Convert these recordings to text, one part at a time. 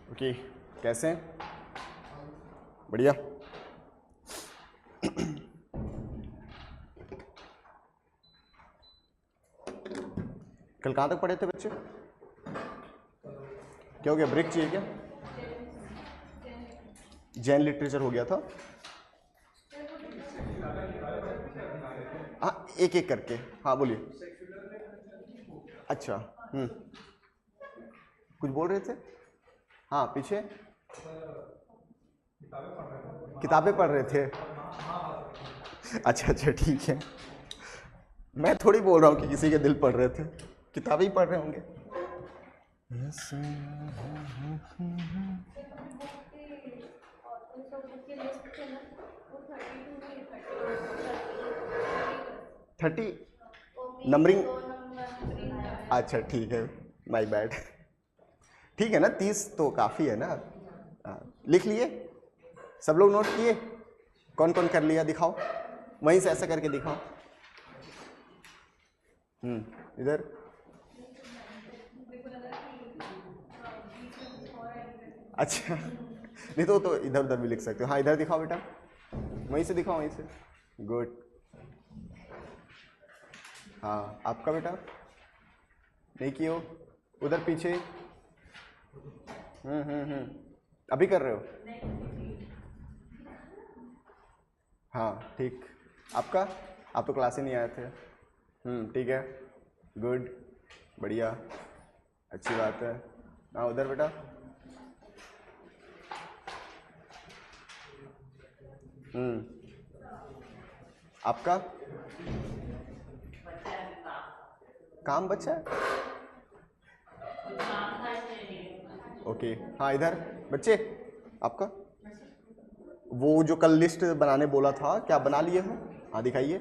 Okay, कैसे हैं? बढ़िया। कल कहाँ तक पढ़े थे बच्चे? क्या हो गया, ब्रेक चाहिए क्या? जैन लिटरेचर हो गया था। हाँ, एक एक करके। हाँ बोलिए। अच्छा, कुछ बोल रहे थे? हाँ, पीछे किताबें पढ़ रहे थे। अच्छा अच्छा, ठीक है। मैं थोड़ी बोल रहा हूँ कि किसी के दिल पढ़ रहे थे, किताबें ही पढ़ रहे होंगे। Thirty numbering. अच्छा ठीक है, माय बैड। ठीक है ना, 30 तो काफ़ी है ना। लिख लिए सब लोग, नोट किए? कौन कौन कर लिया दिखाओ, वहीं से ऐसा करके दिखाओ। इधर अच्छा, नहीं तो इधर उधर भी लिख सकते हो। हाँ इधर दिखाओ बेटा, वहीं से दिखाओ, वहीं से। गुड। हाँ आपका बेटा नहीं किए हो, उधर पीछे। अभी कर रहे हो? हाँ ठीक। आपका, आप तो क्लास ही नहीं आए थे। ठीक है, गुड, बढ़िया, अच्छी बात है। हाँ उधर बेटा। आपका काम बच्चा है। ओके, हाँ इधर बच्चे, आपका वो जो कल लिस्ट बनाने बोला था, क्या बना लिए हो? हाँ दिखाइए।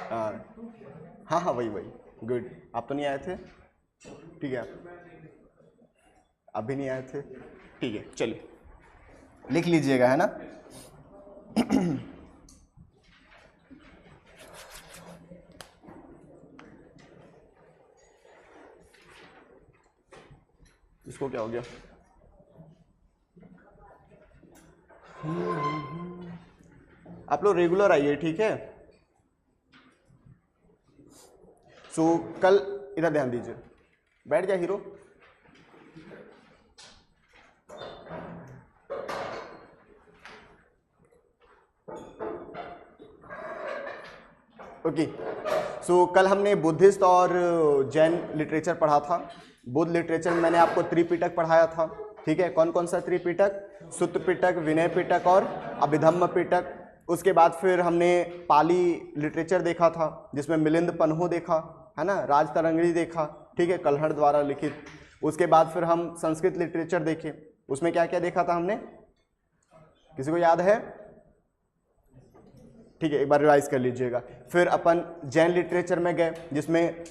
हाँ हाँ वही वही, गुड। आप तो नहीं आए थे, ठीक है, आप भी नहीं आए थे, ठीक है। चलिए लिख लीजिएगा, है ना। इसको क्या हो गया? आप लोग रेगुलर आइए, ठीक है। सो कल इधर ध्यान दीजिए, बैठ जा हीरो। ओके, सो कल हमने बुद्धिस्ट और जैन लिटरेचर पढ़ा था। बुद्ध लिटरेचर में मैंने आपको त्रिपिटक पढ़ाया था, ठीक है। कौन कौन सा त्रिपिटक? सुत्त पिटक, विनय पिटक और अभिधम्म पिटक। उसके बाद फिर हमने पाली लिटरेचर देखा था, जिसमें मिलिंद पन्हो देखा, है ना, राजतरंगिणी देखा, ठीक है, कल्हड़ द्वारा लिखित। उसके बाद फिर हम संस्कृत लिटरेचर देखे, उसमें क्या क्या देखा था हमने, किसी को याद है? ठीक है, एक बार रिवाइज कर लीजिएगा। फिर अपन जैन लिटरेचर में गए, जिसमें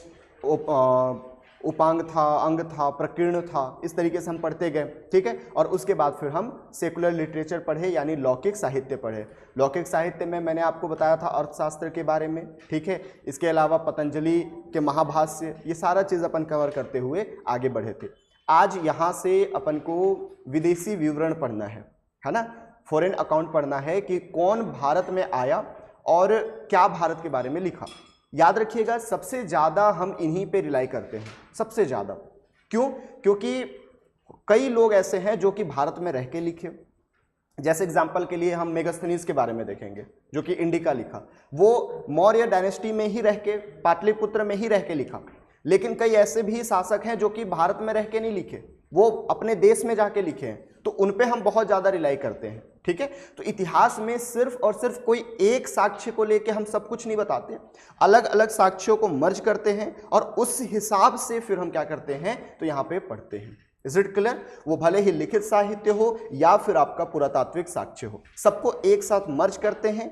उपांग था, अंग था, प्रकीर्ण था, इस तरीके से हम पढ़ते गए, ठीक है। और उसके बाद फिर हम सेकुलर लिटरेचर पढ़े, यानी लौकिक साहित्य पढ़े। लौकिक साहित्य में मैंने आपको बताया था अर्थशास्त्र के बारे में, ठीक है। इसके अलावा पतंजलि के महाभाष्य, ये सारा चीज़ अपन कवर करते हुए आगे बढ़े थे। आज यहाँ से अपन को विदेशी विवरण पढ़ना है ना, फॉरेन अकाउंट पढ़ना है कि कौन भारत में आया और क्या भारत के बारे में लिखा। याद रखिएगा, सबसे ज़्यादा हम इन्हीं पे रिलाई करते हैं, सबसे ज़्यादा। क्यों? क्योंकि कई लोग ऐसे हैं जो कि भारत में रह के लिखे। जैसे एग्जाम्पल के लिए हम मेगास्थनीज के बारे में देखेंगे, जो कि इंडिका लिखा। वो मौर्य डायनेस्टी में ही रह के, पाटलिपुत्र में ही रह के लिखा। लेकिन कई ऐसे भी शासक हैं जो कि भारत में रह के नहीं लिखे, वो अपने देश में जाके लिखे हैं, तो उन पे हम बहुत ज़्यादा रिलाई करते हैं, ठीक है। तो इतिहास में सिर्फ और सिर्फ कोई एक साक्ष्य को लेके हम सब कुछ नहीं बताते, अलग अलग साक्ष्यों को मर्ज करते हैं और उस हिसाब से फिर हम क्या करते हैं, तो यहाँ पे पढ़ते हैं। Is it clear? वो भले ही लिखित साहित्य हो या फिर आपका पुरातात्विक साक्ष्य हो, सबको एक साथ मर्ज करते हैं,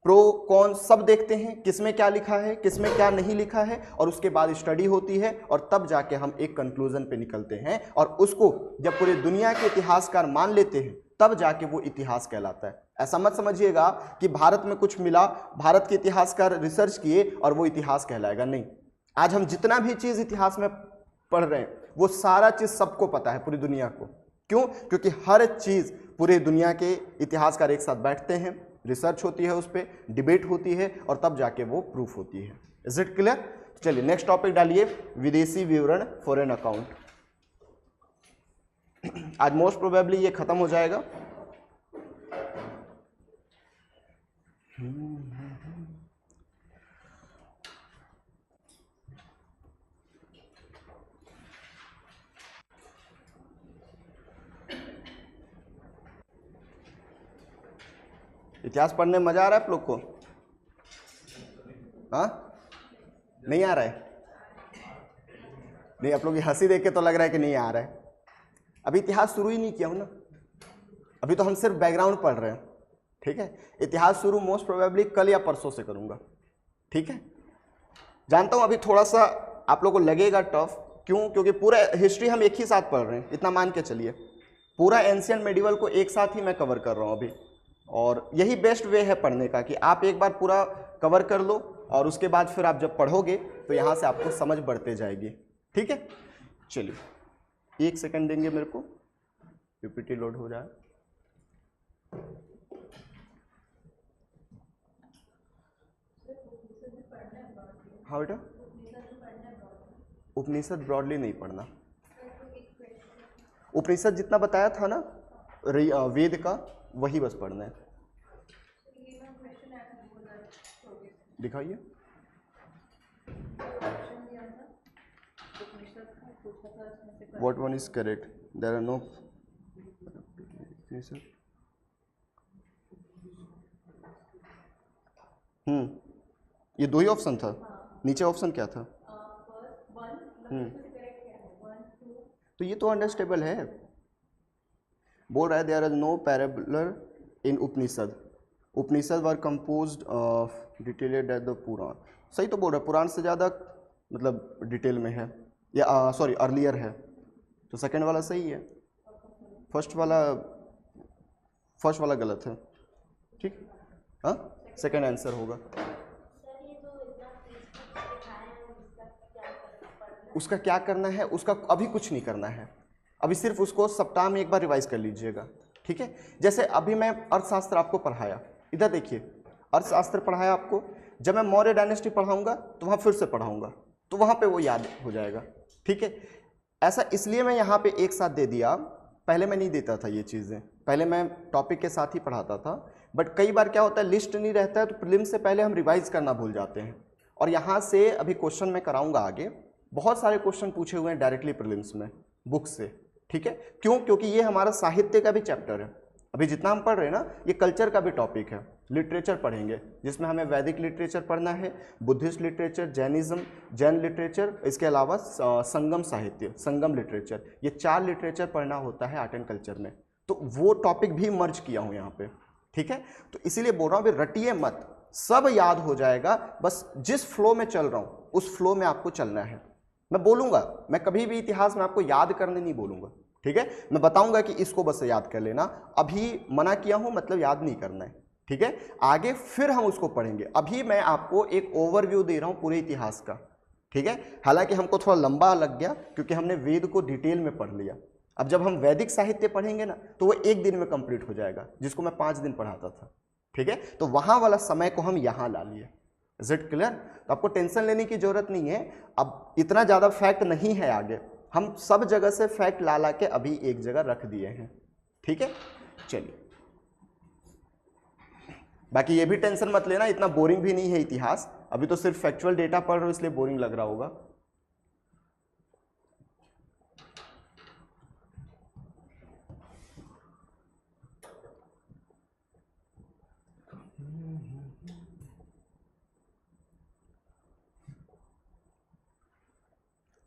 प्रो कौन सब देखते हैं, किसमें क्या लिखा है, किसमें क्या नहीं लिखा है, और उसके बाद स्टडी होती है और तब जाके हम एक कंक्लूजन पे निकलते हैं। और उसको जब पूरी दुनिया के इतिहासकार मान लेते हैं, तब जाके वो इतिहास कहलाता है। ऐसा मत समझिएगा कि भारत में कुछ मिला, भारत के इतिहासकार रिसर्च किए और वो इतिहास कहलाएगा, नहीं। आज हम जितना भी चीज़ इतिहास में पढ़ रहे हैं वो सारा चीज सबको पता है, पूरी दुनिया को। क्यों? क्योंकि हर चीज पूरी दुनिया के इतिहासकार एक साथ बैठते हैं, रिसर्च होती है, उस पर डिबेट होती है और तब जाके वो प्रूफ होती है। Is it clear? चलिए नेक्स्ट टॉपिक डालिए, विदेशी विवरण फॉरेन अकाउंट। आज मोस्ट प्रोबेबली ये खत्म हो जाएगा। इतिहास पढ़ने में मजा आ रहा है आप लोग को? हाँ, नहीं आ रहा है? नहीं, आप लोग की हंसी देख के तो लग रहा है कि नहीं आ रहा है। अभी इतिहास शुरू ही नहीं किया हूं ना, अभी तो हम सिर्फ बैकग्राउंड पढ़ रहे हैं। ठीक है, इतिहास शुरू मोस्ट प्रोबेबली कल या परसों से करूंगा। ठीक है, जानता हूं अभी थोड़ा सा आप लोगों को लगेगा टफ। क्यों? क्योंकि पूरा हिस्ट्री हम एक ही साथ पढ़ रहे हैं, इतना मान के चलिए। पूरा एंशियंट मेडिवल को एक साथ ही मैं कवर कर रहा हूं अभी, और यही बेस्ट वे है पढ़ने का कि आप एक बार पूरा कवर कर लो और उसके बाद फिर आप जब पढ़ोगे तो यहाँ से आपको समझ बढ़ते जाएगी। ठीक है, चलिए 1 सेकंड देंगे मेरे को, पीपीटी लोड हो जाए। हाँ बेटा, उपनिषद ब्रॉडली नहीं पढ़ना। उपनिषद जितना बताया था ना वेद का, वही बस पढ़ना है। दिखाइए। What one is correct? There are no. ये दो ही ऑप्शन था, नीचे ऑप्शन क्या था? तो ये तो अंडरस्टेबल है। बोल रहा है there is no parable in Upanishad, Upanishad were composed of detailed at the Purana. सही तो बोल रहा है, पुराण से ज़्यादा मतलब डिटेल में है, या सॉरी अर्लियर है। तो सेकंड वाला सही है, फर्स्ट वाला गलत है। ठीक, हाँ सेकंड आंसर होगा। उसका क्या करना है? उसका अभी कुछ नहीं करना है, अभी सिर्फ उसको सप्ताह में एक बार रिवाइज कर लीजिएगा। ठीक है, जैसे अभी मैं अर्थशास्त्र आपको पढ़ाया, इधर देखिए अर्थशास्त्र पढ़ाया आपको, जब मैं मौर्य डायनेस्टी पढ़ाऊंगा तो वहाँ फिर से पढ़ाऊंगा, तो वहाँ पे वो याद हो जाएगा। ठीक है, ऐसा इसलिए मैं यहाँ पे एक साथ दे दिया, पहले मैं नहीं देता था ये चीज़ें, पहले मैं टॉपिक के साथ ही पढ़ाता था। बट कई बार क्या होता है, लिस्ट नहीं रहता है तो प्रीलिम्स से पहले हम रिवाइज करना भूल जाते हैं। और यहाँ से अभी क्वेश्चन मैं कराऊंगा आगे, बहुत सारे क्वेश्चन पूछे हुए हैं डायरेक्टली प्रीलिम्स में बुक से। ठीक है, क्यों? क्योंकि ये हमारा साहित्य का भी चैप्टर है। अभी जितना हम पढ़ रहे हैं ना, ये कल्चर का भी टॉपिक है। लिटरेचर पढ़ेंगे जिसमें हमें वैदिक लिटरेचर पढ़ना है, Buddhist literature, Jainism, Jain literature, इसके अलावा संगम साहित्य, संगम लिटरेचर, ये 4 लिटरेचर पढ़ना होता है आर्ट एंड कल्चर में। तो वो टॉपिक भी मर्ज किया हूँ यहाँ पे। ठीक है, तो इसीलिए बोल रहा हूँ अभी रटिए मत, सब याद हो जाएगा, बस जिस फ्लो में चल रहा हूँ उस फ्लो में आपको चलना है। मैं बोलूँगा, मैं कभी भी इतिहास में आपको याद करने नहीं बोलूँगा। ठीक है, मैं बताऊंगा कि इसको बस याद कर लेना, अभी मना किया हूं मतलब याद नहीं करना है। ठीक है, आगे फिर हम उसको पढ़ेंगे। अभी मैं आपको एक ओवरव्यू दे रहा हूं पूरे इतिहास का। ठीक है, हालांकि हमको थोड़ा लंबा लग गया क्योंकि हमने वेद को डिटेल में पढ़ लिया। अब जब हम वैदिक साहित्य पढ़ेंगे ना तो वो 1 दिन में कंप्लीट हो जाएगा, जिसको मैं 5 दिन पढ़ाता था। ठीक है, तो वहां वाला समय को हम यहाँ ला लिए। Is it clear? तो आपको टेंशन लेने की जरूरत नहीं है, अब इतना ज़्यादा फैक्ट नहीं है आगे, हम सब जगह से फैक्ट ला के अभी एक जगह रख दिए हैं। ठीक है, चलिए बाकी ये भी टेंशन मत लेना, इतना बोरिंग भी नहीं है इतिहास, अभी तो सिर्फ फैक्चुअल डेटा पढ़ रहे हो इसलिए बोरिंग लग रहा होगा।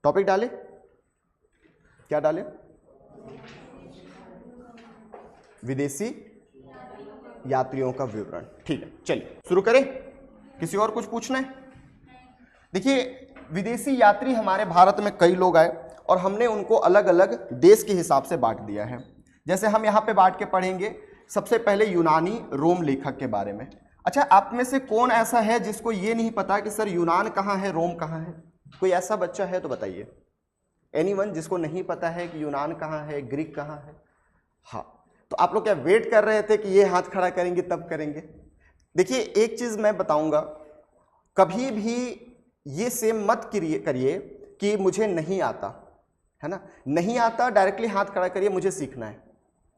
टॉपिक डाले, क्या डाले? विदेशी यात्रियों का विवरण। ठीक है, चलिए शुरू करें। किसी और कुछ पूछना है? देखिए, विदेशी यात्री हमारे भारत में कई लोग आए और हमने उनको अलग अलग देश के हिसाब से बांट दिया है। जैसे हम यहाँ पे बांट के पढ़ेंगे, सबसे पहले यूनानी रोम लेखक के बारे में। अच्छा, आप में से कौन ऐसा है जिसको ये नहीं पता कि सर यूनान कहाँ है, रोम कहाँ है? कोई ऐसा बच्चा है तो बताइए। एनीवन जिसको नहीं पता है कि यूनान कहाँ है, ग्रीक कहाँ है? हाँ, तो आप लोग क्या वेट कर रहे थे कि ये हाथ खड़ा करेंगे तब करेंगे? देखिए एक चीज़ मैं बताऊंगा, कभी भी ये सेम मत करिए कि मुझे नहीं आता, है ना, नहीं आता डायरेक्टली हाथ खड़ा करिए मुझे सीखना है।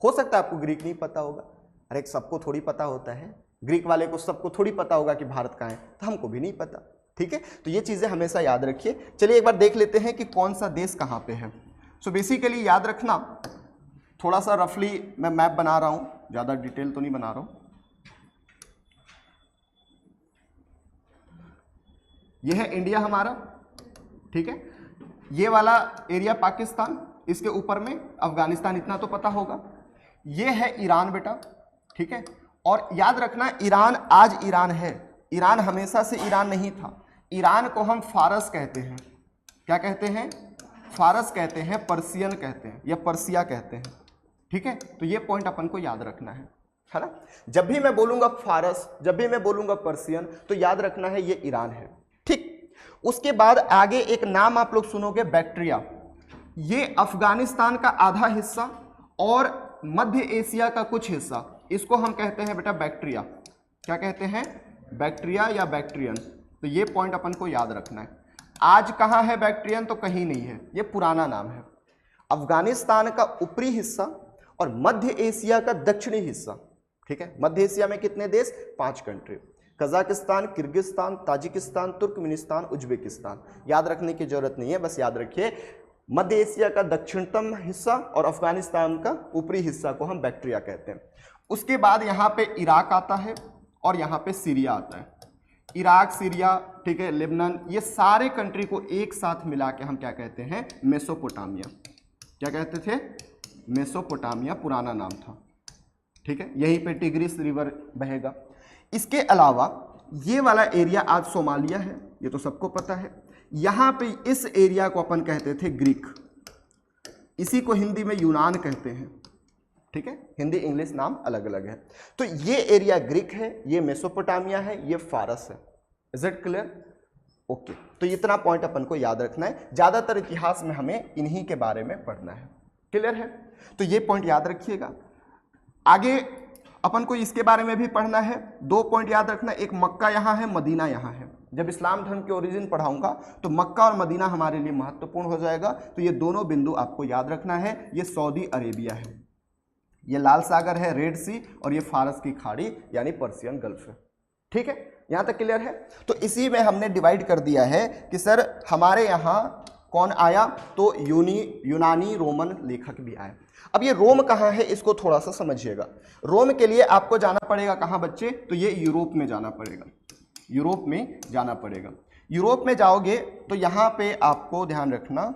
हो सकता है आपको ग्रीक नहीं पता होगा, अरे सबको थोड़ी पता होता है, ग्रीक वाले को सबको थोड़ी पता होगा कि भारत कहाँ है, तो हमको भी नहीं पता, ठीक है। तो ये चीज़ें हमेशा याद रखिए। चलिए एक बार देख लेते हैं कि कौन सा देश कहाँ पे है। सो बेसिकली याद रखना, थोड़ा सा रफली मैं मैप बना रहा हूँ, ज़्यादा डिटेल तो नहीं बना रहा हूँ। ये है इंडिया हमारा, ठीक है, ये वाला एरिया पाकिस्तान, इसके ऊपर में अफगानिस्तान, इतना तो पता होगा। ये है ईरान बेटा, ठीक है, और याद रखना ईरान आज ईरान है, ईरान हमेशा से ईरान नहीं था। ईरान को हम फारस कहते हैं, क्या कहते हैं? फारस कहते हैं, पर्सियन कहते हैं या पर्सिया कहते हैं, ठीक है। तो ये पॉइंट अपन को याद रखना है ना। जब भी मैं बोलूंगा फारस, जब भी मैं बोलूंगा पर्सियन, तो याद रखना है ये ईरान है, ठीक। उसके बाद आगे एक नाम आप लोग सुनोगे, बैक्ट्रिया। ये अफगानिस्तान का आधा हिस्सा और मध्य एशिया का कुछ हिस्सा, इसको हम कहते हैं बेटा बैक्ट्रिया। क्या कहते हैं? बैक्ट्रिया या बैक्ट्रियन। तो ये पॉइंट अपन को याद रखना है। आज कहाँ है बैक्ट्रियन? तो कहीं नहीं है, ये पुराना नाम है। अफगानिस्तान का ऊपरी हिस्सा और मध्य एशिया का दक्षिणी हिस्सा, ठीक है। मध्य एशिया में कितने देश? 5 country, Kazakhstan, Kyrgyzstan, Tajikistan, Turkmenistan, Uzbekistan. याद रखने की जरूरत नहीं है, बस याद रखिए मध्य एशिया का दक्षिणतम हिस्सा और अफगानिस्तान का ऊपरी हिस्सा को हम बैक्ट्रिया कहते हैं। उसके बाद यहाँ पे इराक आता है और यहाँ पे सीरिया आता है। इराक, सीरिया, ठीक है, लेबनान, ये सारे कंट्री को एक साथ मिला के हम क्या कहते हैं? मेसोपोटामिया। क्या कहते थे? मेसोपोटामिया पुराना नाम था, ठीक है। यहीं पे टिग्रिस रिवर बहेगा। इसके अलावा ये वाला एरिया आज सोमालिया है, ये तो सबको पता है। यहाँ पे इस एरिया को अपन कहते थे ग्रीक, इसी को हिंदी में यूनान कहते हैं, ठीक है। हिंदी इंग्लिश नाम अलग अलग है। तो ये एरिया ग्रीक है, ये मेसोपोटामिया है, ये फारस है। Is it clear? ओके, तो इतना पॉइंट अपन को याद रखना है। ज्यादातर इतिहास में हमें इन्हीं के बारे में पढ़ना है, क्लियर है? तो ये पॉइंट याद रखिएगा। आगे अपन को इसके बारे में भी पढ़ना है। 2 पॉइंट याद रखना, एक मक्का यहाँ है, मदीना यहाँ है। जब इस्लाम धर्म के ओरिजिन पढ़ाऊंगा तो मक्का और मदीना हमारे लिए महत्वपूर्ण हो जाएगा। तो ये दोनों बिंदु आपको याद रखना है। ये सऊदी अरेबिया है, ये लाल सागर है, रेड सी, और ये फारस की खाड़ी यानी पर्सियन गल्फ है, ठीक है। यहाँ तक क्लियर है? तो इसी में हमने डिवाइड कर दिया है कि सर हमारे यहाँ कौन आया? तो यूनानी रोमन लेखक भी आए। अब ये रोम कहाँ है, इसको थोड़ा सा समझिएगा। रोम के लिए आपको जाना पड़ेगा कहाँ बच्चे? तो ये यूरोप में जाना पड़ेगा, यूरोप में जाना पड़ेगा। यूरोप में जाओगे तो यहाँ पे आपको ध्यान रखना,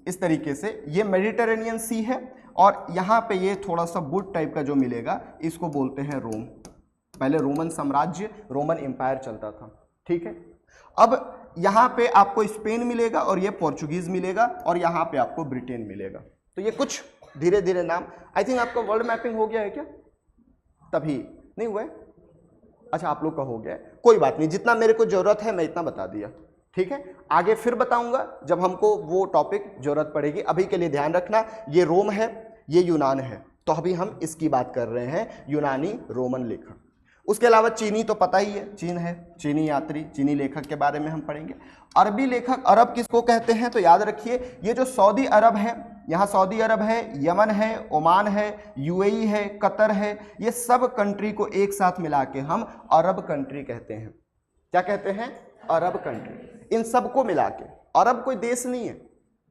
इस तरीके से ये मेडिटेरेनियन सी है और यहाँ पे ये थोड़ा सा वुड टाइप का जो मिलेगा, इसको बोलते हैं रोम। पहले रोमन साम्राज्य, रोमन एम्पायर चलता था, ठीक है। अब यहाँ पे आपको स्पेन मिलेगा और ये पोर्चुगीज मिलेगा और यहाँ पे आपको ब्रिटेन मिलेगा। तो ये कुछ धीरे धीरे नाम। आई थिंक आपका वर्ल्ड मैपिंग हो गया है क्या? तभी नहीं हुआ है? अच्छा, आप लोग का हो गया है, कोई बात नहीं, जितना मेरे को जरूरत है मैं इतना बता दिया, ठीक है। आगे फिर बताऊंगा जब हमको वो टॉपिक जरूरत पड़ेगी। अभी के लिए ध्यान रखना, ये रोम है, ये यूनान है, तो अभी हम इसकी बात कर रहे हैं, यूनानी रोमन लेखक। उसके अलावा चीनी तो पता ही है, चीन है, चीनी यात्री, चीनी लेखक के बारे में हम पढ़ेंगे। अरबी लेखक, अरब किसको कहते हैं? तो याद रखिए ये जो सऊदी अरब है, यहाँ सऊदी अरब है, यमन है, ओमान है, यूएई है, कतर है, ये सब कंट्री को एक साथ मिला के हम अरब कंट्री कहते हैं। क्या कहते हैं? Arab country. इन सबको मिला के, अरब कोई देश नहीं है,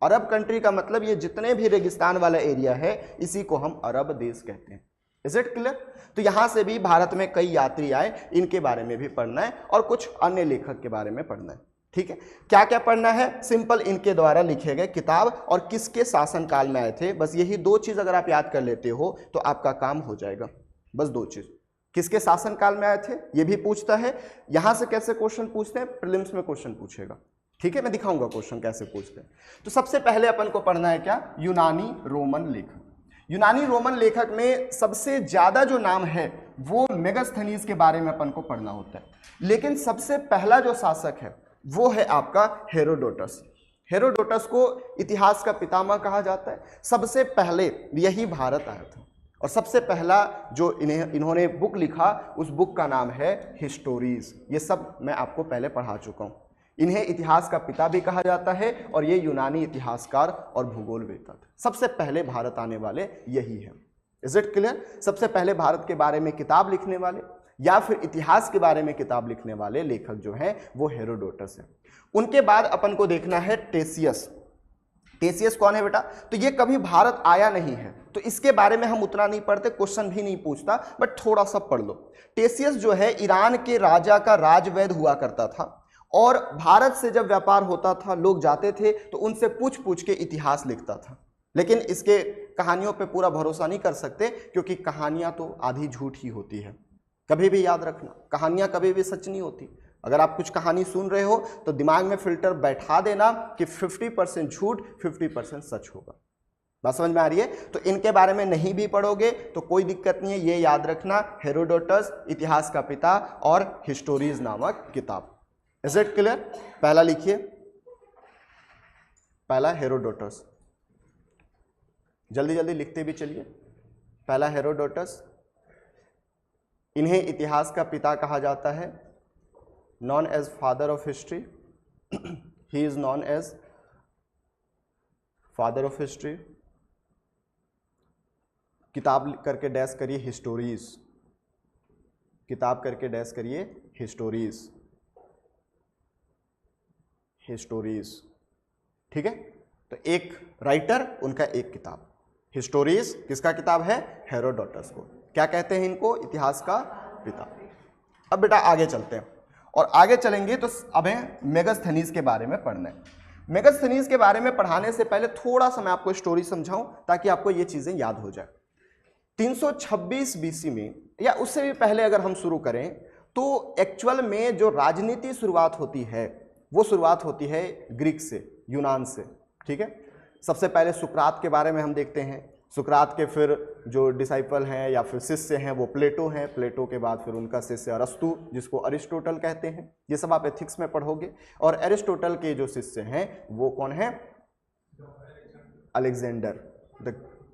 अरब कंट्री का मतलब ये जितने भी रेगिस्तान वाला एरिया है, इसी को हम अरब देश कहते हैं। Is it clear? तो यहां से भी भारत में कई यात्री आए, इनके बारे में भी पढ़ना है और कुछ अन्य लेखक के बारे में पढ़ना है, ठीक है। क्या क्या पढ़ना है? सिंपल इनके द्वारा लिखे गए किताब और किसके शासनकाल में आए थे, बस यही 2 चीज अगर आप याद कर लेते हो तो आपका काम हो जाएगा। बस 2 चीज, किसके शासनकाल में आए थे ये भी पूछता है। यहां से कैसे क्वेश्चन पूछते हैं, प्रीलिम्स में क्वेश्चन पूछेगा, ठीक है। मैं दिखाऊंगा क्वेश्चन कैसे पूछते हैं। तो सबसे पहले अपन को पढ़ना है क्या? यूनानी रोमन लेखक। यूनानी रोमन लेखक में सबसे ज्यादा जो नाम है वो मेगास्थनीज के बारे में अपन को पढ़ना होता है, लेकिन सबसे पहला जो शासक है वो है आपका हेरोडोटस। हेरोडोटस को इतिहास का पितामह कहा जाता है। सबसे पहले यही भारत आया था और सबसे पहला जो इन्होंने बुक लिखा उस बुक का नाम है हिस्टोरीज। ये सब मैं आपको पहले पढ़ा चुका हूँ। इन्हें इतिहास का पिता भी कहा जाता है और ये यूनानी इतिहासकार और भूगोलवेत्ता थे। सबसे पहले भारत आने वाले यही है। Is it clear? सबसे पहले भारत के बारे में किताब लिखने वाले या फिर इतिहास के बारे में किताब लिखने वाले लेखक जो हैं वो हेरोडोटस है। उनके बाद अपन को देखना है टेसियस। टेसियस कौन है बेटा? तो ये कभी भारत आया नहीं है, तो इसके बारे में हम उतना नहीं पढ़ते, क्वेश्चन भी नहीं पूछता, बट थोड़ा सा पढ़ लो। टेसियस जो है ईरान के राजा का राजवैद हुआ करता था और भारत से जब व्यापार होता था लोग जाते थे तो उनसे पूछ पूछ के इतिहास लिखता था। लेकिन इसके कहानियों पे पूरा भरोसा नहीं कर सकते क्योंकि कहानियां तो आधी झूठ ही होती है। कभी भी याद रखना, कहानियां कभी भी सच नहीं होती। अगर आप कुछ कहानी सुन रहे हो तो दिमाग में फिल्टर बैठा देना कि 50% झूठ 50% सच होगा। बात समझ में आ रही है? तो इनके बारे में नहीं भी पढ़ोगे तो कोई दिक्कत नहीं है, ये याद रखना, हेरोडोटस इतिहास का पिता और हिस्टोरीज नामक किताब। Is it clear? पहला लिखिए, पहला हेरोडोटस, जल्दी जल्दी लिखते भी चलिए। पहला हेरोडोटस, इन्हें इतिहास का पिता कहा जाता है, known as father of history. He is known as father of history. किताब करके डैश करिए हिस्टोरीज, किताब करके डैश करिए हिस्टोरीज, हिस्टोरीज। ठीक है? तो एक राइटर, उनका एक किताब। हिस्टोरीज किसका किताब है? हेरोडोटस को। क्या कहते हैं इनको? इतिहास का पिता। अब बेटा आगे चलते हैं और आगे चलेंगे तो अब है मेगास्थनीज के बारे में पढ़ना है। मेगास्थनीज के बारे में पढ़ाने से पहले थोड़ा सा मैं आपको स्टोरी समझाऊं ताकि आपको ये चीजें याद हो जाए। 326 बीसी में या उससे भी पहले अगर हम शुरू करें तो एक्चुअल में जो राजनीति शुरुआत होती है वो शुरुआत होती है ग्रीक से, यूनान से। ठीक है? सबसे पहले सुकरात के बारे में हम देखते हैं। सुकरात के फिर जो डिसाइपल हैं या फिर शिष्य हैं वो प्लेटो हैं। प्लेटो के बाद फिर उनका शिष्य अरस्तु, जिसको अरिस्टोटल कहते हैं। ये सब आप एथिक्स में पढ़ोगे। और अरिस्टोटल के जो शिष्य हैं वो कौन है? अलेक्जेंडर।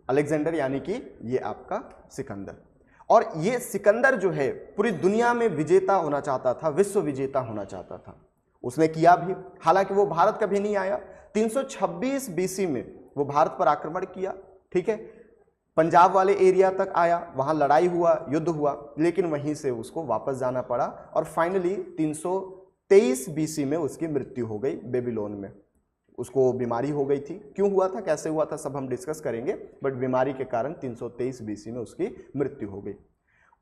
अलेक्जेंडर यानी कि ये आपका सिकंदर। और ये सिकंदर जो है पूरी दुनिया में विजेता होना चाहता था, विश्व विजेता होना चाहता था। उसने किया भी, हालांकि वो भारत कभी नहीं आया। 326 बीसी में वो भारत पर आक्रमण किया। ठीक है? पंजाब वाले एरिया तक आया, वहां लड़ाई हुआ, युद्ध हुआ, लेकिन वहीं से उसको वापस जाना पड़ा और फाइनली 323 बीसी में उसकी मृत्यु हो गई बेबीलोन में। उसको बीमारी हो गई थी। क्यों हुआ था, कैसे हुआ था, सब हम डिस्कस करेंगे, बट बीमारी के कारण 323 बीसी में उसकी मृत्यु हो गई।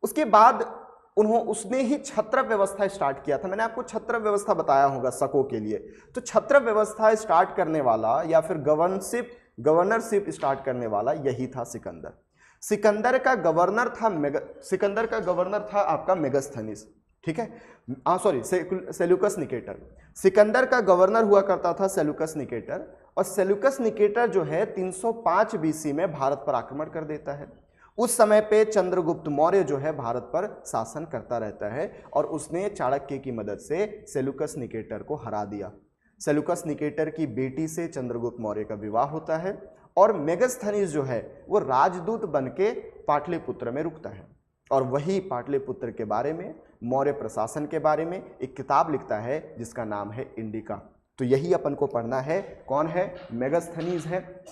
उसके बाद उसने ही छत्र व्यवस्था स्टार्ट किया था। मैंने आपको छत्र व्यवस्था बताया होगा शकों के लिए। तो छत्र व्यवस्था स्टार्ट करने वाला या फिर गवर्नरशिप स्टार्ट करने वाला यही था सिकंदर। सिकंदर का गवर्नर था आपका मेगास्थनीज। ठीक है? Sorry, Seleucus Nicator. सिकंदर का गवर्नर हुआ करता था सेल्यूकस निकेटर। और सेल्यूकस निकेटर जो है 305 बीसी में भारत पर आक्रमण कर देता है। उस समय पे चंद्रगुप्त मौर्य जो है भारत पर शासन करता रहता है और उसने चाणक्य की मदद से सेल्यूकस निकेटर को हरा दिया। सेल्यूकस निकेटर की बेटी से चंद्रगुप्त मौर्य का विवाह होता है और मेगास्थनीज जो है वो राजदूत बनके पाटलिपुत्र में रुकता है और वही पाटलिपुत्र के बारे में, मौर्य प्रशासन के बारे में एक किताब लिखता है जिसका नाम है इंडिका। तो यही अपन को पढ़ना है। कौन है? मेगास्थनीज है।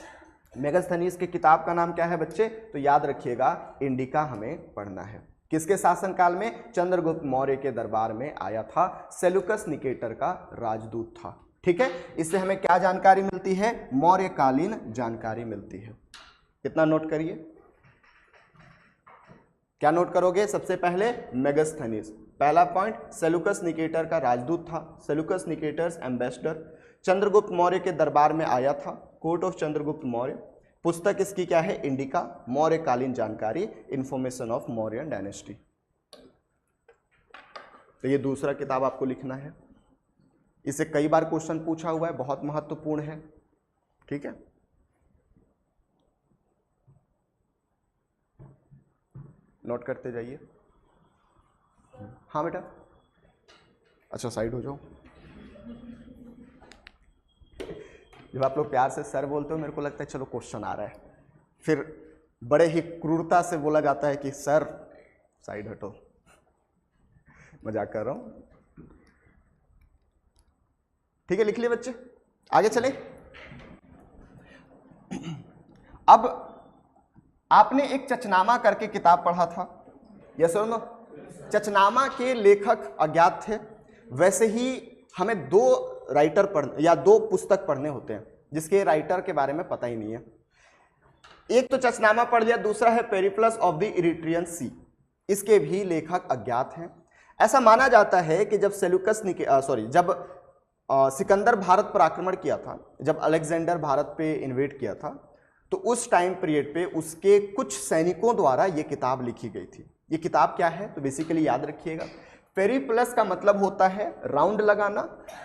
मेगास्थनीज की किताब का नाम क्या है बच्चे? तो याद रखिएगा, इंडिका हमें पढ़ना है। किसके शासनकाल में? चंद्रगुप्त मौर्य के दरबार में आया था, सेल्यूकस निकेटर का राजदूत था। ठीक है? इससे हमें क्या जानकारी मिलती है? मौर्यकालीन जानकारी मिलती है। कितना नोट करिए? क्या नोट करोगे? सबसे पहले मेगास्थनीज, पहला पॉइंट सेल्यूकस निकेटर का राजदूत था, सेल्यूकस निकेटर्स एम्बेसडर, चंद्रगुप्त मौर्य के दरबार में आया था, कोर्ट ऑफ चंद्रगुप्त मौर्य। पुस्तक इसकी क्या है? इंडिका, मौर्यकालीन जानकारी, इंफॉर्मेशन ऑफ मौर्यन डायनेस्टी। तो ये दूसरा किताब आपको लिखना है। इसे कई बार क्वेश्चन पूछा हुआ है, बहुत महत्वपूर्ण है। ठीक है? नोट करते जाइए। हाँ बेटा, अच्छा साइड हो जाओ। जब आप लोग प्यार से सर बोलते हो मेरे को लगता है चलो क्वेश्चन आ रहा है, फिर बड़े ही क्रूरता से बोला जाता है कि सर साइड हटो। मजाक कर रहा हूं, ठीक है, लिख लिए बच्चे, आगे चले। अब आपने एक चचनामा करके किताब पढ़ा था, यस और नो? चचनामा के लेखक अज्ञात थे। वैसे ही हमें दो राइटर पढ़ या दो पुस्तक पढ़ने होते हैं जिसके राइटर के बारे में पता ही नहीं है। एक तो चचनामा पढ़ लिया, दूसरा है पेरिप्लस ऑफ द इरिट्रियन सी, इसके भी लेखक अज्ञात हैं। ऐसा माना जाता है कि जब जब सिकंदर भारत पर आक्रमण किया था, जब अलेक्जेंडर भारत पे इन्वेड किया था, तो उस टाइम पीरियड पे उसके कुछ सैनिकों द्वारा ये किताब लिखी गई थी। ये किताब क्या है तो बेसिकली याद रखिएगा, पेरिप्लस का मतलब होता है राउंड लगाना,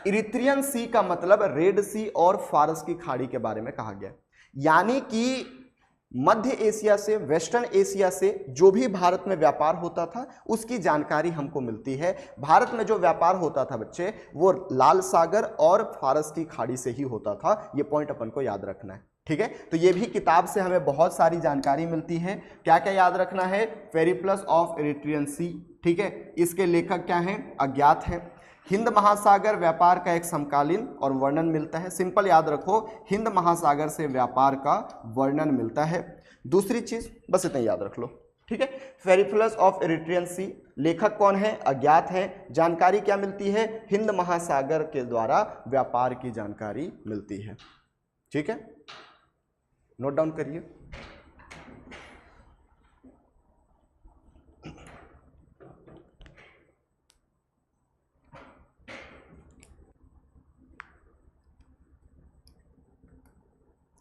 इरिट्रियन सी का मतलब रेड सी और फारस की खाड़ी के बारे में कहा गया। यानी कि मध्य एशिया से, वेस्टर्न एशिया से जो भी भारत में व्यापार होता था उसकी जानकारी हमको मिलती है। भारत में जो व्यापार होता था बच्चे, वो लाल सागर और फारस की खाड़ी से ही होता था। ये पॉइंट अपन को याद रखना है, ठीक है। तो ये भी किताब से हमें बहुत सारी जानकारी मिलती है। क्या क्या याद रखना है? पेरिप्लस ऑफ इरिट्रियन सी, ठीक है। इसके लेखक क्या हैं? अज्ञात हैं। हिंद महासागर व्यापार का एक समकालीन और वर्णन मिलता है। सिंपल याद रखो, हिंद महासागर से व्यापार का वर्णन मिलता है। दूसरी चीज बस इतना याद रख लो, ठीक है। पेरिप्लस ऑफ इरिट्रियन सी, लेखक कौन है? अज्ञात है। जानकारी क्या मिलती है? हिंद महासागर के द्वारा व्यापार की जानकारी मिलती है, ठीक है। नोट डाउन करिए।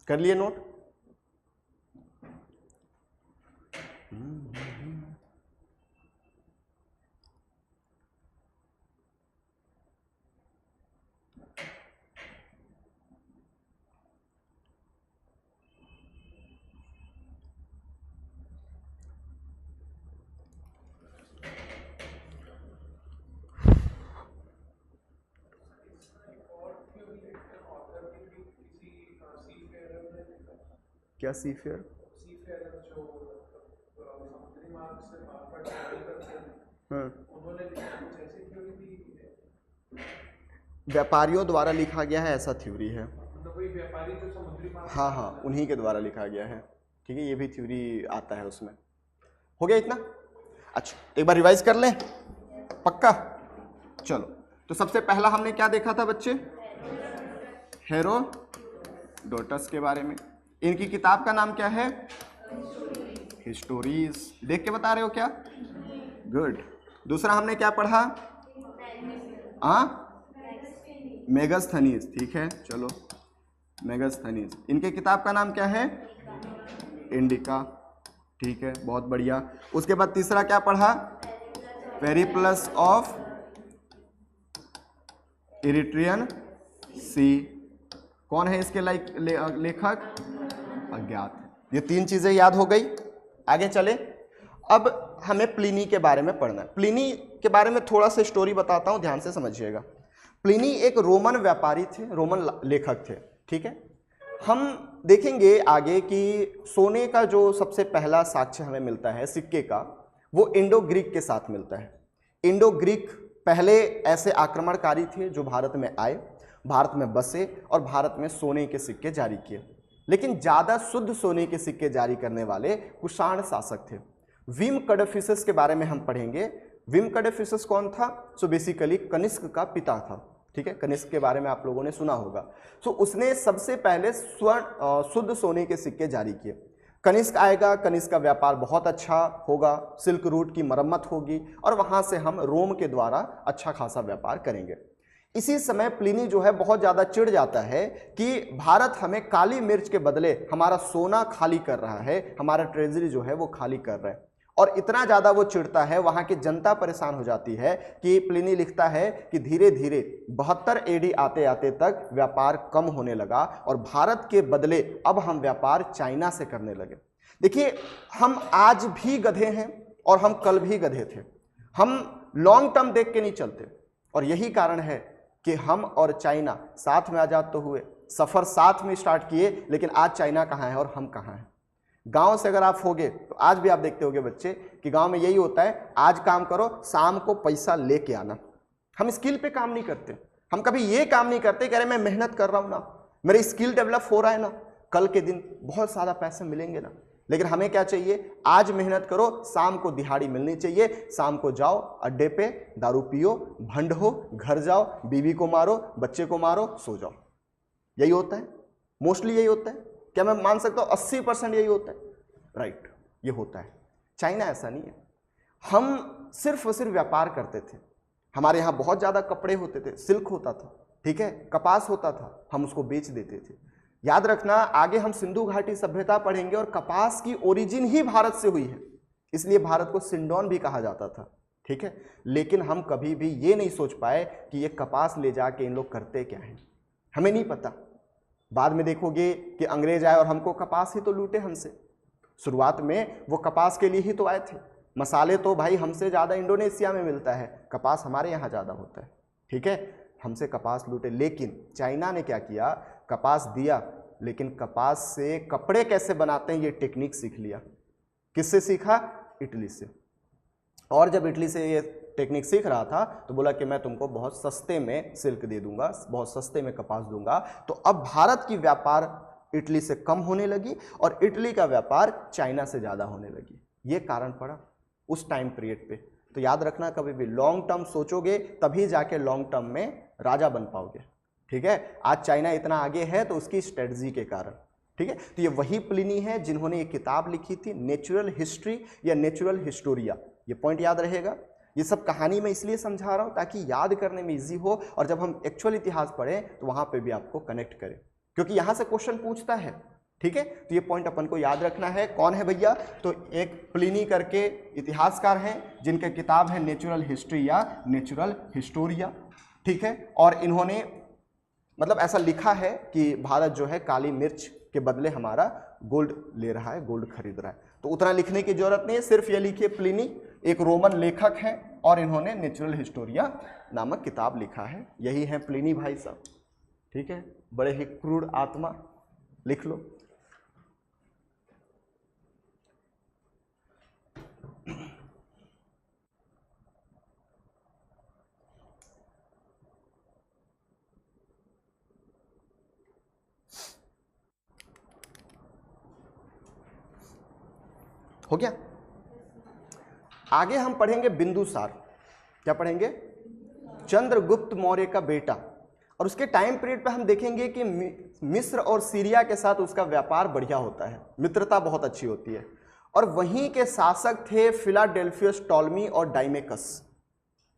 कर लिए नोट? क्या सीफेयर? व्यापारियों द्वारा लिखा गया है ऐसा थ्योरी है। हाँ हाँ, उन्हीं के द्वारा लिखा गया है, ठीक है। ये भी थ्योरी आता है उसमें। हो गया इतना? अच्छा, एक बार रिवाइज कर लें, पक्का? चलो, तो सबसे पहला हमने क्या देखा था बच्चे? हेरोडोटस के बारे में। इनकी किताब का नाम क्या है? हिस्टोरीज। देख के बता रहे हो क्या? गुड। दूसरा हमने क्या पढ़ा? मेगास्थनीज, ठीक है, चलो मेगास्थनीज। इनके किताब का नाम क्या है? इंडिका, ठीक है, बहुत बढ़िया। उसके बाद तीसरा क्या पढ़ा? पेरिप्लस ऑफ इरिट्रियन सी। कौन है इसके लेखक? अज्ञात। ये तीन चीजें याद हो गई। आगे चले। अब हमें प्लिनी के बारे में पढ़ना है। प्लिनी के बारे में थोड़ा सा स्टोरी बताता हूं, ध्यान से समझिएगा। प्लिनी एक रोमन व्यापारी थे, रोमन लेखक थे, ठीक है। हम देखेंगे आगे कि सोने का जो सबसे पहला साक्ष्य हमें मिलता है सिक्के का, वो इंडो ग्रीक के साथ मिलता है। इंडो ग्रीक पहले ऐसे आक्रमणकारी थे जो भारत में आए, भारत में बसे और भारत में सोने के सिक्के जारी किए। लेकिन ज़्यादा शुद्ध सोने के सिक्के जारी करने वाले कुषाण शासक थे। विम कड़फिसस के बारे में हम पढ़ेंगे। विम कड़फिसस कौन था? सो बेसिकली कनिष्क का पिता था, ठीक है। कनिष्क के बारे में आप लोगों ने सुना होगा। सो उसने सबसे पहले शुद्ध सोने के सिक्के जारी किए। कनिष्क आएगा, कनिष्क का व्यापार बहुत अच्छा होगा, सिल्क रूट की मरम्मत होगी और वहाँ से हम रोम के द्वारा अच्छा खासा व्यापार करेंगे। इसी समय प्लिनी जो है बहुत ज़्यादा चिढ़ जाता है कि भारत हमें काली मिर्च के बदले हमारा सोना खाली कर रहा है, हमारा ट्रेजरी जो है वो खाली कर रहा है। और इतना ज़्यादा वो चिढ़ता है, वहाँ की जनता परेशान हो जाती है कि प्लिनी लिखता है कि धीरे धीरे 72 AD आते आते तक व्यापार कम होने लगा और भारत के बदले अब हम व्यापार चाइना से करने लगे। देखिए, हम आज भी गधे हैं और हम कल भी गधे थे। हम लॉन्ग टर्म देख के नहीं चलते और यही कारण है कि हम और चाइना साथ में आजाद तो हुए, सफ़र साथ में स्टार्ट किए, लेकिन आज चाइना कहाँ है और हम कहाँ हैं। गांव से अगर आप होगे तो आज भी आप देखते होगे बच्चे कि गांव में यही होता है, आज काम करो शाम को पैसा लेके आना। हम स्किल पे काम नहीं करते, हम कभी ये काम नहीं करते कि अरे मैं मेहनत कर रहा हूँ ना, मेरी स्किल डेवलप हो रहा है ना, कल के दिन बहुत ज़्यादा पैसे मिलेंगे ना। लेकिन हमें क्या चाहिए, आज मेहनत करो, शाम को दिहाड़ी मिलनी चाहिए। शाम को जाओ अड्डे पे, दारू पियो, भंड हो, घर जाओ, बीवी को मारो, बच्चे को मारो, सो जाओ। यही होता है, मोस्टली यही होता है। क्या मैं मान सकता हूँ 80% यही होता है? राइट, ये होता है। चाइना ऐसा नहीं है। हम सिर्फ और सिर्फ व्यापार करते थे। हमारे यहाँ बहुत ज़्यादा कपड़े होते थे, सिल्क होता था, ठीक है, कपास होता था, हम उसको बेच देते थे। याद रखना, आगे हम सिंधु घाटी सभ्यता पढ़ेंगे और कपास की ओरिजिन ही भारत से हुई है, इसलिए भारत को सिंडोन भी कहा जाता था, ठीक है। लेकिन हम कभी भी ये नहीं सोच पाए कि ये कपास ले जाके इन लोग करते क्या हैं, हमें नहीं पता। बाद में देखोगे कि अंग्रेज आए और हमको कपास ही तो लूटे हमसे। शुरुआत में वो कपास के लिए ही तो आए थे। मसाले तो भाई हमसे ज़्यादा इंडोनेशिया में मिलता है, कपास हमारे यहाँ ज़्यादा होता है, ठीक है। हमसे कपास लूटे, लेकिन चाइना ने क्या किया, कपास दिया, लेकिन कपास से कपड़े कैसे बनाते हैं ये टेक्निक सीख लिया। किससे सीखा? इटली से। और जब इटली से ये टेक्निक सीख रहा था तो बोला कि मैं तुमको बहुत सस्ते में सिल्क दे दूंगा, बहुत सस्ते में कपास दूंगा। तो अब भारत की व्यापार इटली से कम होने लगी और इटली का व्यापार चाइना से ज़्यादा होने लगी। ये कारण पड़ा उस टाइम पीरियड पे। तो याद रखना, कभी भी लॉन्ग टर्म सोचोगे तभी जाके लॉन्ग टर्म में राजा बन पाओगे, ठीक है। आज चाइना इतना आगे है तो उसकी स्ट्रेटजी के कारण, ठीक है। तो ये वही प्लिनी है जिन्होंने ये किताब लिखी थी, नेचुरल हिस्ट्री या नेचुरल हिस्टोरिया। ये पॉइंट याद रहेगा। ये सब कहानी मैं इसलिए समझा रहा हूँ ताकि याद करने में इजी हो, और जब हम एक्चुअल इतिहास पढ़ें तो वहाँ पे भी आपको कनेक्ट करें, क्योंकि यहाँ से क्वेश्चन पूछता है, ठीक है। तो ये पॉइंट अपन को याद रखना है। कौन है भैया? तो एक प्लिनी करके इतिहासकार हैं जिनका किताब है नेचुरल हिस्ट्री या नेचुरल हिस्टोरिया, ठीक है। और इन्होंने मतलब ऐसा लिखा है कि भारत जो है काली मिर्च के बदले हमारा गोल्ड ले रहा है, गोल्ड खरीद रहा है। तो उतना लिखने की जरूरत नहीं है, सिर्फ ये लिखिए प्लिनी एक रोमन लेखक है और इन्होंने नेचुरल हिस्टोरिया नामक किताब लिखा है। यही है प्लिनी भाई साहब, ठीक है। बड़े ही क्रूर आत्मा, लिख लो। हो गया। आगे हम पढ़ेंगे बिंदुसार। क्या पढ़ेंगे? चंद्रगुप्त मौर्य का बेटा। और उसके टाइम पीरियड पे हम देखेंगे कि मिस्र और सीरिया के साथ उसका व्यापार बढ़िया होता है, मित्रता बहुत अच्छी होती है। और वहीं के शासक थे फिलाडेल्फियस टॉलमी और डाइमेकस।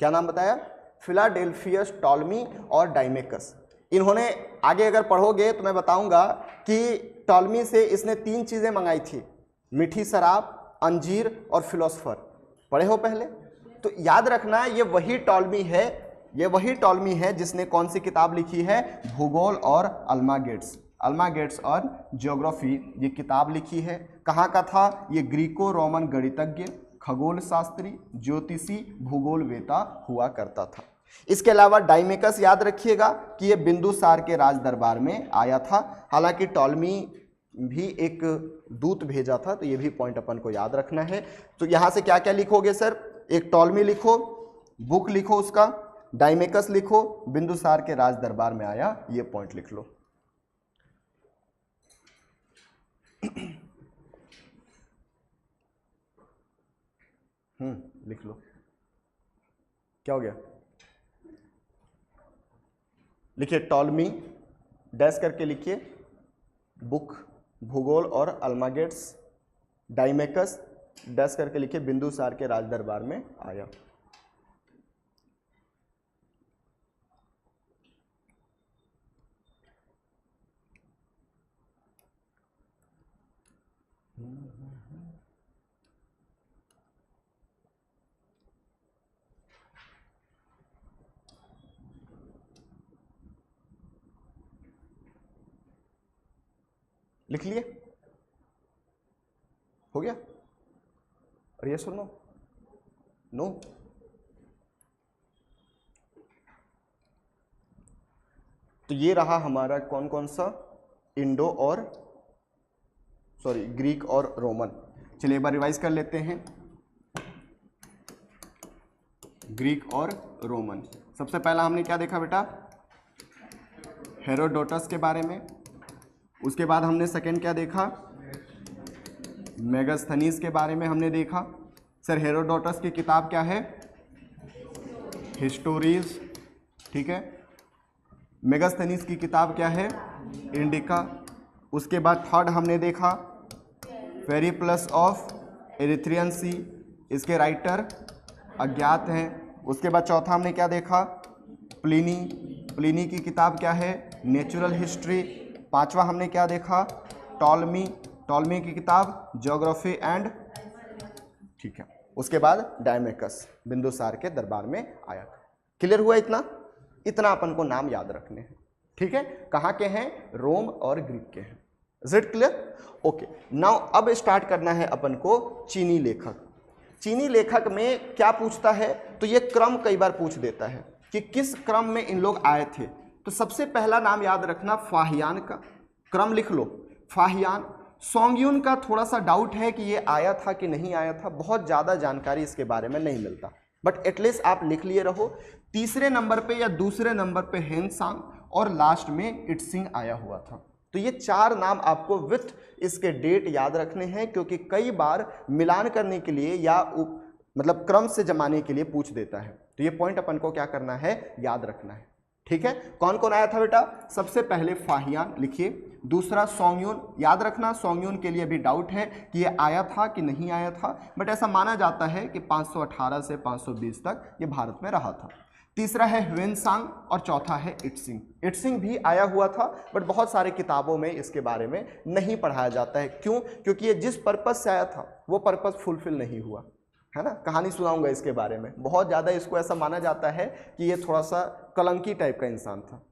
क्या नाम बताया? फिलाडेल्फियस टॉलमी और डाइमेकस। इन्होंने आगे अगर पढ़ोगे तो मैं बताऊंगा कि टॉलमी से इसने 3 चीजें मंगाई थी, मीठी शराब, अंजीर और फिलोसफर। पढ़े हो पहले? तो याद रखना, ये वही टॉलमी है जिसने कौन सी किताब लिखी है? भूगोल और अल्मागेट्स और ज्योग्राफी, ये किताब लिखी है। कहाँ का था? ये ग्रीको रोमन गणितज्ञ, खगोल शास्त्री, ज्योतिषी, भूगोलवेता हुआ करता था। इसके अलावा डाइमेकस याद रखिएगा कि ये बिंदुसार के राज दरबार में आया था। हालांकि टॉलमी भी एक दूत भेजा था, तो ये भी पॉइंट अपन को याद रखना है। तो यहाँ से क्या क्या लिखोगे सर? एक टॉलमी लिखो, बुक लिखो उसका, डाइमेकस लिखो, बिंदुसार के राज दरबार में आया, ये पॉइंट लिख लो। लिख लो। क्या हो गया? लिखिए टॉलमी डैश करके लिखिए, बुक भूगोल और अल्मागेट्स, डाइमेकस डैश करके लिखिए, बिंदुसार के राज दरबार में आया। लिख लिए? हो गया? और ये सुनो, नो तो ये रहा हमारा कौन कौन सा, ग्रीक और रोमन। चलिए एक बार रिवाइज कर लेते हैं। ग्रीक और रोमन, सबसे पहला हमने क्या देखा बेटा, हेरोडोटस के बारे में। उसके बाद हमने सेकंड क्या देखा, मेगास्थनीज के बारे में हमने देखा। सर हेरोडोटस की किताब क्या है, हिस्टोरीज, ठीक है। मेगास्थनीज की किताब क्या है, इंडिका। उसके बाद थर्ड हमने देखा पेरिप्लस ऑफ एरिथ्रियन सी, इसके राइटर अज्ञात हैं। उसके बाद चौथा हमने क्या देखा, प्लिनी की किताब क्या है, नेचुरल हिस्ट्री। पांचवा हमने क्या देखा, टॉलमी की किताब ज्योग्राफी एंड, ठीक है। उसके बाद डायमेकस बिंदुसार के दरबार में आया। क्लियर हुआ इतना अपन को नाम याद रखने हैं, ठीक है। कहाँ के हैं, रोम और ग्रीक के हैं। Is it clear? Okay, now अब स्टार्ट करना है अपन को चीनी लेखक। चीनी लेखक में क्या पूछता है, तो ये क्रम कई बार पूछ देता है कि किस क्रम में इन लोग आए थे। तो सबसे पहला नाम याद रखना फाहियान का, क्रम लिख लो फाहियान। सोंगयून का थोड़ा सा डाउट है कि ये आया था कि नहीं आया था, बहुत ज़्यादा जानकारी इसके बारे में नहीं मिलता, बट एटलीस्ट आप लिख लिए रहो। तीसरे नंबर पे या दूसरे नंबर पे हेनसांग और लास्ट में इटसिंग आया हुआ था। तो ये चार नाम आपको विथ इसके डेट याद रखने हैं, क्योंकि कई बार मिलान करने के लिए या मतलब क्रम से जमाने के लिए पूछ देता है। तो ये पॉइंट अपन को क्या करना है, याद रखना है, ठीक है। कौन कौन आया था बेटा, सबसे पहले फाहियान लिखिए। दूसरा सोंगयून, याद रखना सोंगयून के लिए भी डाउट है कि ये आया था कि नहीं आया था, बट ऐसा माना जाता है कि 518 से 520 तक ये भारत में रहा था। तीसरा है ह्वेनसांग और चौथा है इटसिंग। इटसिंग भी आया हुआ था, बट बहुत सारे किताबों में इसके बारे में नहीं पढ़ाया जाता है। क्यों? क्योंकि ये जिस पर्पस से आया था वो पर्पस फुलफिल नहीं हुआ, है ना। कहानी सुनाऊंगा इसके बारे में। बहुत ज़्यादा इसको ऐसा माना जाता है कि ये थोड़ा सा कलंकी टाइप का इंसान था,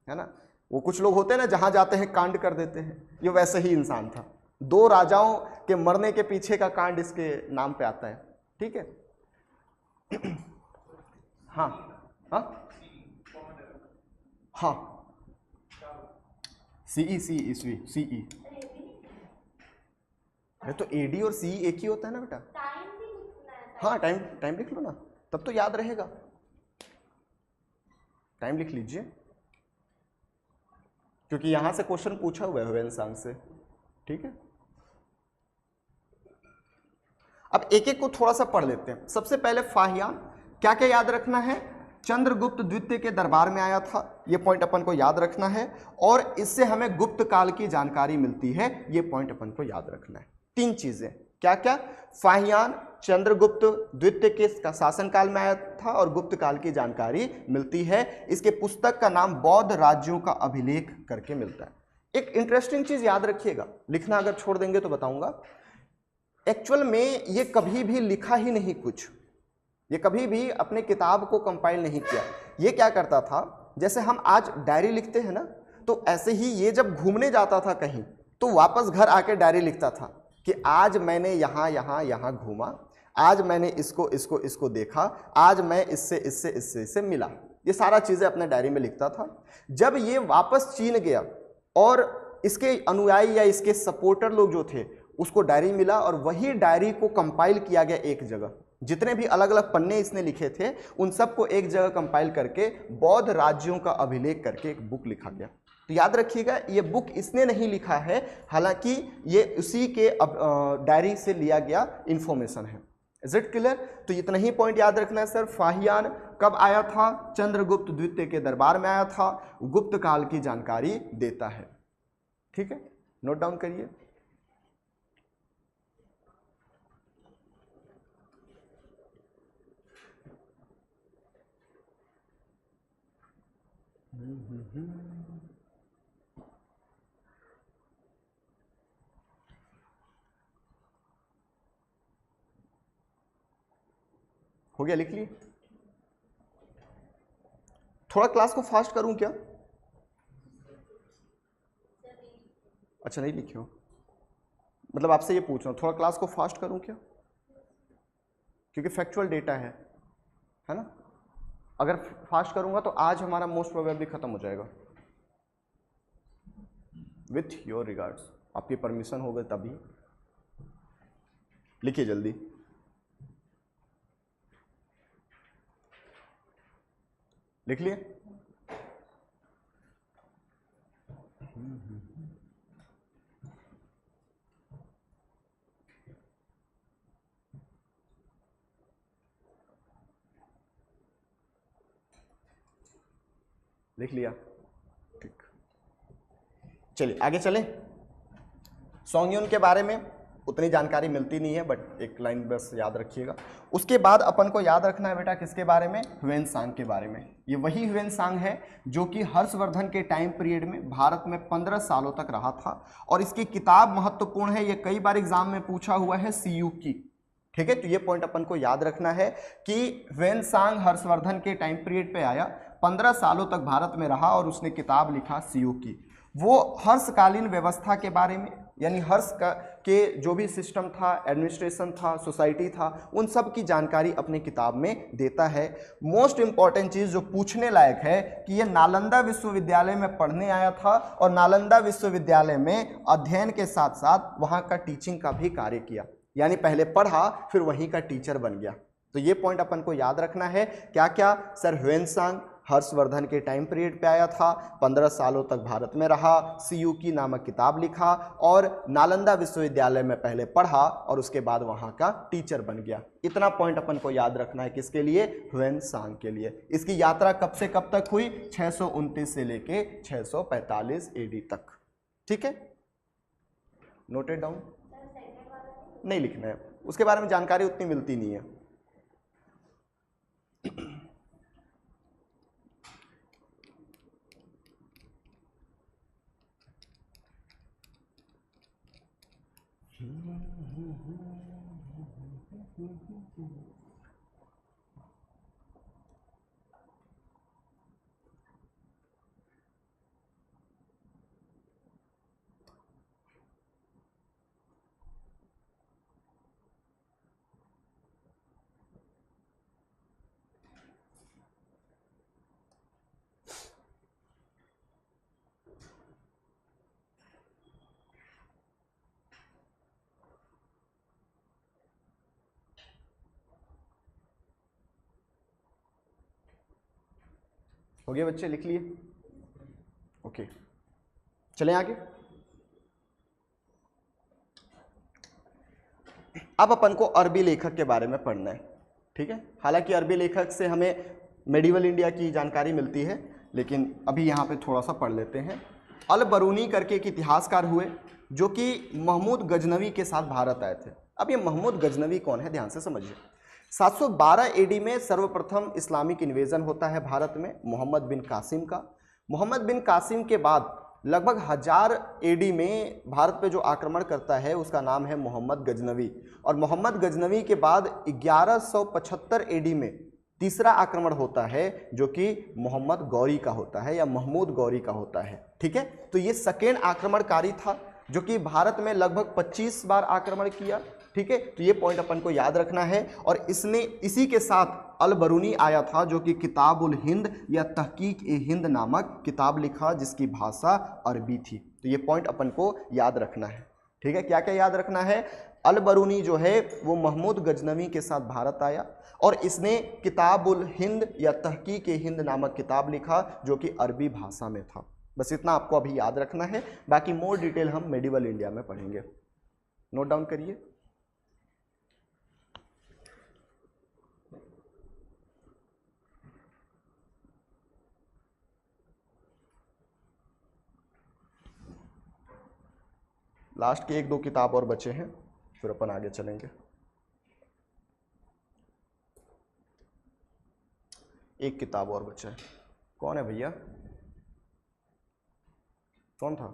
है ना। वो कुछ लोग होते हैं ना, जहाँ जाते हैं कांड कर देते हैं, ये वैसे ही इंसान था। 2 राजाओं के मरने के पीछे का कांड इसके नाम पे आता है, ठीक है। हाँ हाँ हाँ, सीई। अरे तो एडी और सीई एक ही होता है ना बेटा। हाँ, टाइम लिख लो ना, तब तो याद रहेगा। टाइम लिख लीजिए, क्योंकि यहां से क्वेश्चन पूछा हुआ है ह्वेनसांग से, ठीक है। अब एक एक को थोड़ा सा पढ़ लेते हैं। सबसे पहले फाहियान, क्या क्या याद रखना है, चंद्रगुप्त द्वितीय के दरबार में आया था, ये पॉइंट अपन को याद रखना है। और इससे हमें गुप्त काल की जानकारी मिलती है, ये पॉइंट अपन को याद रखना है। 3 चीजें, क्या क्या, फाहियान चंद्रगुप्त द्वितीय के शासनकाल में आया था और गुप्त काल की जानकारी मिलती है। इसके पुस्तक का नाम बौद्ध राज्यों का अभिलेख करके मिलता है। एक इंटरेस्टिंग चीज याद रखिएगा, लिखना अगर छोड़ देंगे तो बताऊंगा। एक्चुअल में ये कभी भी लिखा ही नहीं कुछ, ये कभी भी अपने किताब को कंपाइल नहीं किया। ये क्या करता था, जैसे हम आज डायरी लिखते हैं ना, तो ऐसे ही ये जब घूमने जाता था कहीं, तो वापस घर आके डायरी लिखता था कि आज मैंने यहाँ घूमा, आज मैंने इसको देखा, आज मैं इससे मिला। ये सारा चीज़ें अपने डायरी में लिखता था। जब ये वापस चीन गया और इसके अनुयायी या इसके सपोर्टर लोग जो थे, उसको डायरी मिला और वही डायरी को कंपाइल किया गया एक जगह। जितने भी अलग अलग पन्ने इसने लिखे थे, उन सबको एक जगह कंपाइल करके बौद्ध राज्यों का अभिलेख करके एक बुक लिखा गया। तो याद रखिएगा, ये बुक इसने नहीं लिखा है, हालांकि ये उसी के डायरी से लिया गया इंफॉर्मेशन है। Is it clear? तो इतना ही पॉइंट याद रखना है सर। फाहियान कब आया था? चंद्रगुप्त द्वितीय के दरबार में आया था, गुप्त काल की जानकारी देता है। ठीक है, नोट डाउन करिए। हो गया, लिख लिए? थोड़ा क्लास को फास्ट करूं क्या? अच्छा, नहीं लिखे हो, मतलब आपसे ये पूछ रहा हूं, थोड़ा क्लास को फास्ट करूं क्या? क्योंकि फैक्चुअल डेटा है ना। अगर फास्ट करूंगा तो आज हमारा मोस्ट प्रोबेबली खत्म हो जाएगा। विथ योर रिगार्ड्स, आपकी परमिशन होगा तभी। लिखिए जल्दी। लिख लिए? लिख लिया? ठीक, चलिए आगे चलें। सोंगयून के बारे में उतनी जानकारी मिलती नहीं है, बट एक लाइन बस याद रखिएगा। उसके बाद अपन को याद रखना है बेटा किसके बारे में? ह्वेनसांग के बारे में। ये वही ह्वेनसांग है जो कि हर्षवर्धन के टाइम पीरियड में भारत में 15 सालों तक रहा था, और इसकी किताब महत्वपूर्ण है, ये कई बार एग्जाम में पूछा हुआ है, सीयू की। ठीक है, तो ये पॉइंट अपन को याद रखना है कि ह्वेनसांग हर्षवर्धन के टाइम पीरियड पे आया, 15 सालों तक भारत में रहा और उसने किताब लिखा सीयू की। वो हर्षकालीन व्यवस्था के बारे में, यानी हर्ष के जो भी सिस्टम था, एडमिनिस्ट्रेशन था, सोसाइटी था, उन सब की जानकारी अपनी किताब में देता है। मोस्ट इंपॉर्टेंट चीज़ जो पूछने लायक है कि ये नालंदा विश्वविद्यालय में पढ़ने आया था और नालंदा विश्वविद्यालय में अध्ययन के साथ साथ वहाँ का टीचिंग का भी कार्य किया, यानी पहले पढ़ा फिर वहीं का टीचर बन गया। तो ये पॉइंट अपन को याद रखना है। क्या क्या? सर ह्वेनसांग हर्षवर्धन के टाइम पीरियड पे आया था, 15 सालों तक भारत में रहा, सीयू की नामक किताब लिखा और नालंदा विश्वविद्यालय में पहले पढ़ा और उसके बाद वहाँ का टीचर बन गया। इतना पॉइंट अपन को याद रखना है। किसके लिए? ह्वेनसांग के लिए। इसकी यात्रा कब से कब तक हुई? 629 से लेके 645 एडी तक। ठीक है, नोटेड डाउन? नहीं लिखना है, उसके बारे में जानकारी उतनी मिलती नहीं है। हो गया बच्चे? लिख लिए? ओके, चलें आगे। अब अपन को अरबी लेखक के बारे में पढ़ना है। ठीक है, हालांकि अरबी लेखक से हमें मेडिवल इंडिया की जानकारी मिलती है, लेकिन अभी यहाँ पे थोड़ा सा पढ़ लेते हैं। अल बरूनी करके एक इतिहासकार हुए जो कि महमूद गजनवी के साथ भारत आए थे। अब ये महमूद गजनवी कौन है, ध्यान से समझिए। 712 एडी में सर्वप्रथम इस्लामिक इन्वेजन होता है भारत में मोहम्मद बिन कासिम का। मोहम्मद बिन कासिम के बाद लगभग 1000 एडी में भारत पे जो आक्रमण करता है उसका नाम है मोहम्मद गजनवी, और मोहम्मद गजनवी के बाद 1175 एडी में तीसरा आक्रमण होता है जो कि मोहम्मद गौरी का होता है या महमूद गौरी का होता है। ठीक है, तो ये सेकेंड आक्रमणकारी था जो कि भारत में लगभग 25 बार आक्रमण किया। ठीक है, तो ये पॉइंट अपन को याद रखना है। और इसने इसी के साथ अल बरूनी आया था जो कि किताबुल हिंद या तहकीक ए हिंद नामक किताब लिखा जिसकी भाषा अरबी थी। तो ये पॉइंट अपन को याद रखना है। ठीक है, क्या क्या याद रखना है? अल बरूनी जो है वो महमूद गजनवी के साथ भारत आया और इसने किताबुल हिंद या तहकीक ए हिंद नामक किताब लिखा जो कि अरबी भाषा में था। बस इतना आपको अभी याद रखना है, बाकी मोर डिटेल हम मेडिवल इंडिया में पढ़ेंगे। नोट डाउन करिए। लास्ट के 1-2 किताब और बचे हैं, फिर अपन आगे चलेंगे। एक किताब और बचा है, कौन है भैया? कौन था?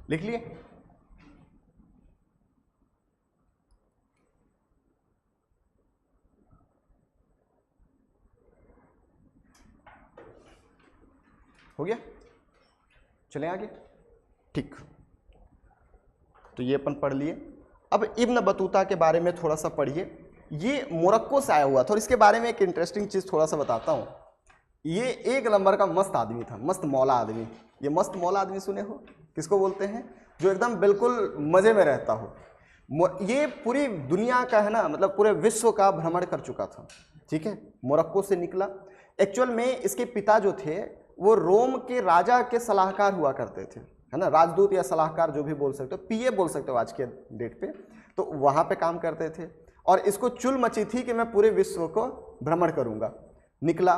लिख लिए? हो गया, चले आगे। ठीक, तो ये अपन पढ़ लिए। अब इब्न बतूता के बारे में थोड़ा सा पढ़िए। ये मोरक्को से आया हुआ था और इसके बारे में एक इंटरेस्टिंग चीज़ थोड़ा सा बताता हूँ। ये एक नंबर का मस्त आदमी था, मस्त मौला आदमी। ये मस्त मौला आदमी सुने हो, किसको बोलते हैं? जो एकदम बिल्कुल मज़े में रहता हो। ये पूरी दुनिया का है ना, मतलब पूरे विश्व का भ्रमण कर चुका था। ठीक है, मोरक्को से निकला। एक्चुअल में इसके पिता जो थे वो रोम के राजा के सलाहकार हुआ करते थे, है ना, राजदूत या सलाहकार जो भी बोल सकते हो, पीए बोल सकते हो आज के डेट पे। तो वहाँ पे काम करते थे और इसको चुल मची थी कि मैं पूरे विश्व को भ्रमण करूँगा। निकला,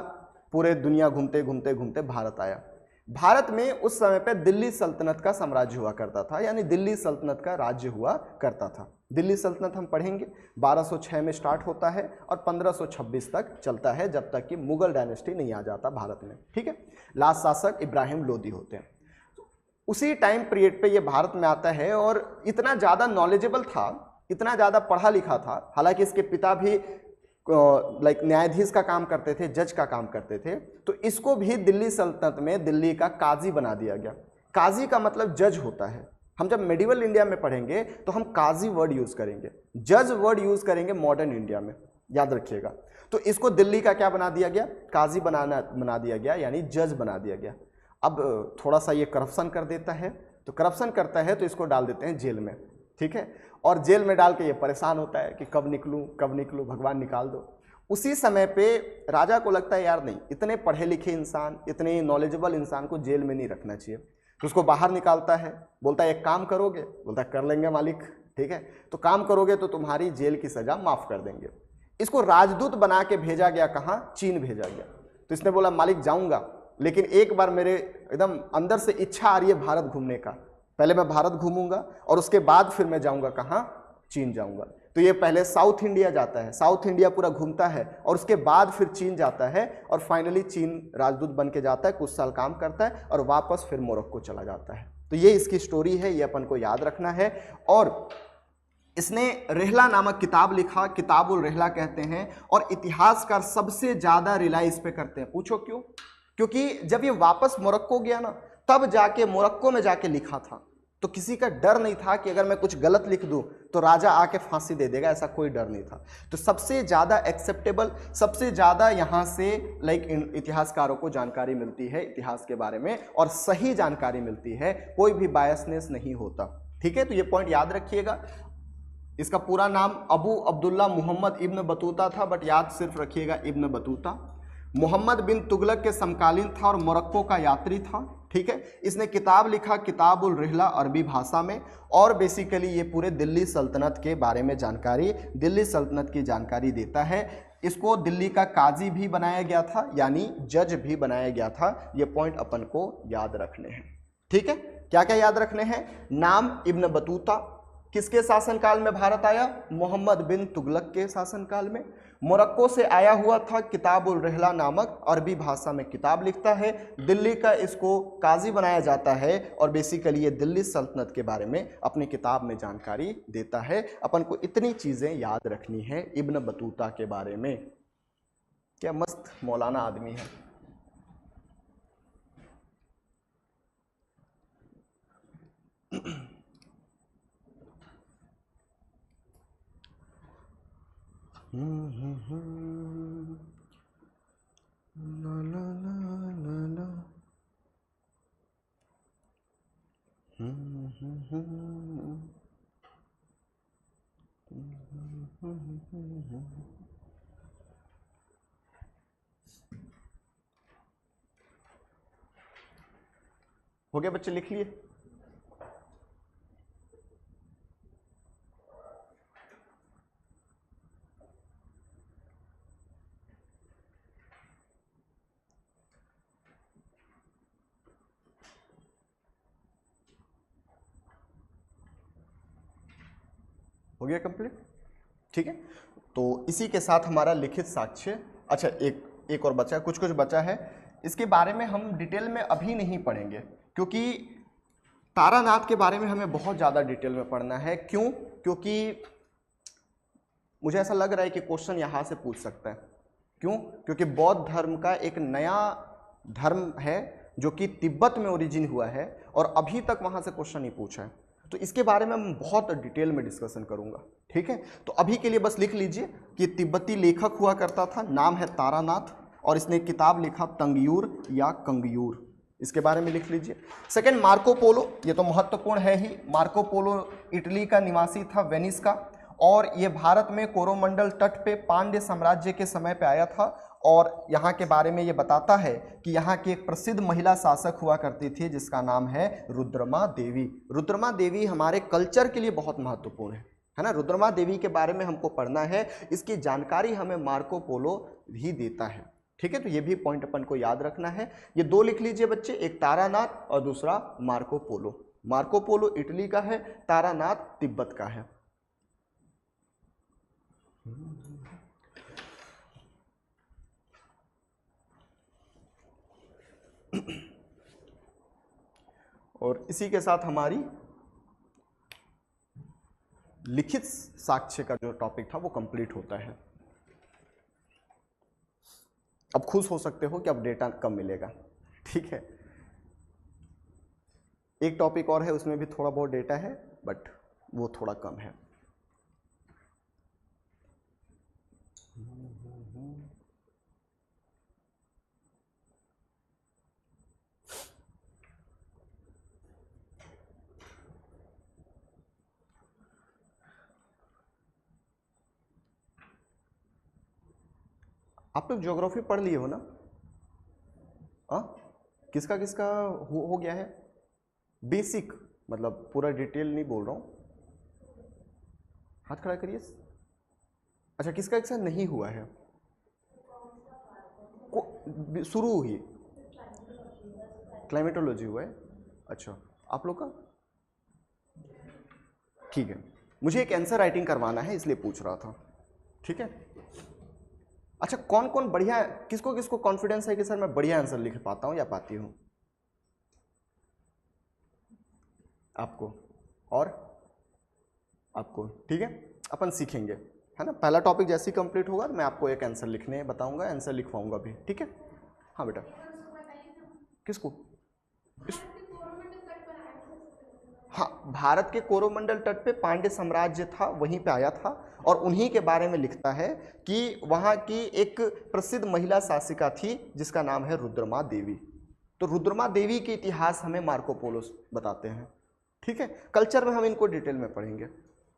पूरे दुनिया घूमते घूमते घूमते भारत आया। भारत में उस समय पे दिल्ली सल्तनत का साम्राज्य हुआ करता था, यानी दिल्ली सल्तनत का राज्य हुआ करता था। दिल्ली सल्तनत हम पढ़ेंगे 1206 में स्टार्ट होता है और 1526 तक चलता है, जब तक कि मुगल डायनेस्टी नहीं आ जाता भारत में। ठीक है, लास्ट शासक इब्राहिम लोदी होते हैं। उसी टाइम पीरियड पे ये भारत में आता है और इतना ज़्यादा नॉलेजेबल था, इतना ज़्यादा पढ़ा लिखा था। हालांकि इसके पिता भी लाइक न्यायाधीश का काम करते थे, जज का काम करते थे, तो इसको भी दिल्ली सल्तनत में दिल्ली का काजी बना दिया गया। काजी का मतलब जज होता है। हम जब मेडिवल इंडिया में पढ़ेंगे तो हम काजी वर्ड यूज़ करेंगे, जज वर्ड यूज़ करेंगे मॉडर्न इंडिया में, याद रखिएगा। तो इसको दिल्ली का क्या बना दिया गया? काजी बना दिया गया, यानी जज बना दिया गया। अब थोड़ा सा ये करप्शन कर देता है, तो करप्शन करता है तो इसको डाल देते हैं जेल में। ठीक है, और जेल में डाल के ये परेशान होता है कि कब निकलूं, भगवान निकाल दो। उसी समय पे राजा को लगता है यार नहीं, इतने पढ़े लिखे इंसान, इतने नॉलेजेबल इंसान को जेल में नहीं रखना चाहिए, तो उसको बाहर निकालता है। बोलता है एक काम करोगे? बोलता है कर लेंगे मालिक। ठीक है, तो काम करोगे तो तुम्हारी जेल की सजा माफ़ कर देंगे। इसको राजदूत बना के भेजा गया, कहाँ? चीन भेजा गया। तो इसने बोला मालिक जाऊँगा, लेकिन एक बार मेरे एकदम अंदर से इच्छा आ रही है भारत घूमने का। पहले मैं भारत घूमूंगा और उसके बाद फिर मैं जाऊंगा कहाँ? चीन जाऊंगा। तो ये पहले साउथ इंडिया जाता है, साउथ इंडिया पूरा घूमता है और उसके बाद फिर चीन जाता है और फाइनली चीन राजदूत बन के जाता है, कुछ साल काम करता है और वापस फिर मोरक्को चला जाता है। तो ये इसकी स्टोरी है, ये अपन को याद रखना है। और इसने रेहला नामक किताब लिखा, किताबुल रेहला कहते हैं, और इतिहासकार सबसे ज़्यादा रिलाई इस पे करते हैं। पूछो क्यों? क्योंकि जब ये वापस मोरक्को गया ना, तब जाके मोरक्को में जाके लिखा था, तो किसी का डर नहीं था कि अगर मैं कुछ गलत लिख दूं तो राजा आके फांसी दे देगा, ऐसा कोई डर नहीं था। तो सबसे ज़्यादा एक्सेप्टेबल, सबसे ज़्यादा यहाँ से लाइक इतिहासकारों को जानकारी मिलती है इतिहास के बारे में, और सही जानकारी मिलती है, कोई भी बायसनेस नहीं होता। ठीक है, तो ये पॉइंट याद रखिएगा। इसका पूरा नाम अबू अब्दुल्ला मोहम्मद इब्न बतूता था, बट याद सिर्फ रखिएगा इब्न बतूता। मोहम्मद बिन तुगलक के समकालीन था और मोरक्को का यात्री था। ठीक है, इसने किताब लिखा किताबुल रिहला अरबी भाषा में, और बेसिकली ये पूरे दिल्ली सल्तनत के बारे में जानकारी, दिल्ली सल्तनत की जानकारी देता है। इसको दिल्ली का काजी भी बनाया गया था, यानी जज भी बनाया गया था। ये पॉइंट अपन को याद रखने हैं। ठीक है, क्या क्या याद रखने हैं? नाम इब्न बतूता, किसके शासनकाल में भारत आया? मोहम्मद बिन तुगलक के शासनकाल में। मोरक्को से आया हुआ था, किताबुल रिहला नामक अरबी भाषा में किताब लिखता है। दिल्ली का इसको काजी बनाया जाता है और बेसिकली ये दिल्ली सल्तनत के बारे में अपनी किताब में जानकारी देता है। अपन को इतनी चीज़ें याद रखनी है इब्न बतूता के बारे में। क्या मस्त मौलाना आदमी है। ला ला ला ला ला। हो गया बच्चे, लिख लिए? हो गया कंप्लीट? ठीक है, तो इसी के साथ हमारा लिखित साक्ष्य, अच्छा एक और बचा, कुछ बचा है। इसके बारे में हम डिटेल में अभी नहीं पढ़ेंगे, क्योंकि तारानाथ के बारे में हमें बहुत ज़्यादा डिटेल में पढ़ना है। क्यों? क्योंकि मुझे ऐसा लग रहा है कि क्वेश्चन यहाँ से पूछ सकता है। क्यों? क्योंकि बौद्ध धर्म का एक नया धर्म है जो कि तिब्बत में ओरिजिन हुआ है और अभी तक वहाँ से क्वेश्चन नहीं पूछा है। तो इसके बारे में मैं बहुत डिटेल में डिस्कशन करूँगा, ठीक है। तो अभी के लिए बस लिख लीजिए कि तिब्बती लेखक हुआ करता था, नाम है तारानाथ, और इसने किताब लिखा तंगयूर या कंगयूर, इसके बारे में लिख लीजिए। सेकंड, मार्को पोलो, ये तो महत्वपूर्ण है ही। मार्को पोलो इटली का निवासी था, वेनिस का, और ये भारत में कोरोमंडल तट पे पांड्य साम्राज्य के समय पे आया था। और यहाँ के बारे में ये बताता है कि यहाँ की एक प्रसिद्ध महिला शासक हुआ करती थी जिसका नाम है रुद्रमा देवी। रुद्रमा देवी हमारे कल्चर के लिए बहुत महत्वपूर्ण है ना। रुद्रमा देवी के बारे में हमको पढ़ना है, इसकी जानकारी हमें मार्को पोलो भी देता है, ठीक है। तो ये भी पॉइंट अपन को याद रखना है। ये दो लिख लीजिए बच्चे, एक तारानाथ और दूसरा Marco Polo. Marco Polo Italy का है, तारानाथ तिब्बत का है। और इसी के साथ हमारी लिखित साक्ष्य का जो टॉपिक था वो कंप्लीट होता है। अब खुश हो सकते हो कि अब डेटा कम मिलेगा, ठीक है। एक टॉपिक और है, उसमें भी थोड़ा बहुत डेटा है बट वो थोड़ा कम है। आप लोग ज्योग्राफी पढ़ लिए हो ना? किसका किसका हो गया है? बेसिक, मतलब पूरा डिटेल नहीं बोल रहा हूं। हाथ खड़ा करिए। अच्छा, किसका किसका नहीं हुआ है? शुरू हुई क्लाइमेटोलॉजी हुआ है। अच्छा, आप लोग का ठीक है। मुझे एक आंसर राइटिंग करवाना है इसलिए पूछ रहा था, ठीक है। अच्छा, कौन कौन बढ़िया, किसको किसको कॉन्फिडेंस है कि सर मैं बढ़िया आंसर लिख पाता हूं या पाती हूं? आपको और आपको, ठीक है। अपन सीखेंगे, है ना। पहला टॉपिक जैसे ही कंप्लीट होगा मैं आपको एक आंसर लिखने बताऊंगा, आंसर लिखवाऊंगा भी, ठीक है। हाँ बेटा, किसको? हाँ, भारत के कोरोमंडल तट पे पांड्य साम्राज्य था, वहीं पे आया था, और उन्हीं के बारे में लिखता है कि वहाँ की एक प्रसिद्ध महिला शासिका थी जिसका नाम है रुद्रमा देवी। तो रुद्रमा देवी के इतिहास हमें मार्को पोलो बताते हैं, ठीक है। कल्चर में हम इनको डिटेल में पढ़ेंगे।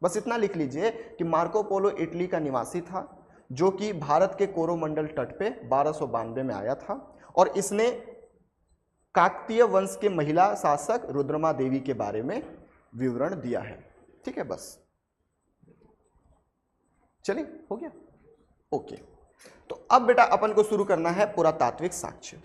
बस इतना लिख लीजिए कि मार्को पोलो इटली का निवासी था, जो कि भारत के कोरोमंडल तट पे 1292 में आया था, और इसने काकतीय वंश के महिला शासक रुद्रमा देवी के बारे में विवरण दिया है, ठीक है। बस चलिए, हो गया, ओके। तो अब बेटा अपन को शुरू करना है पुरातात्विक साक्ष्य।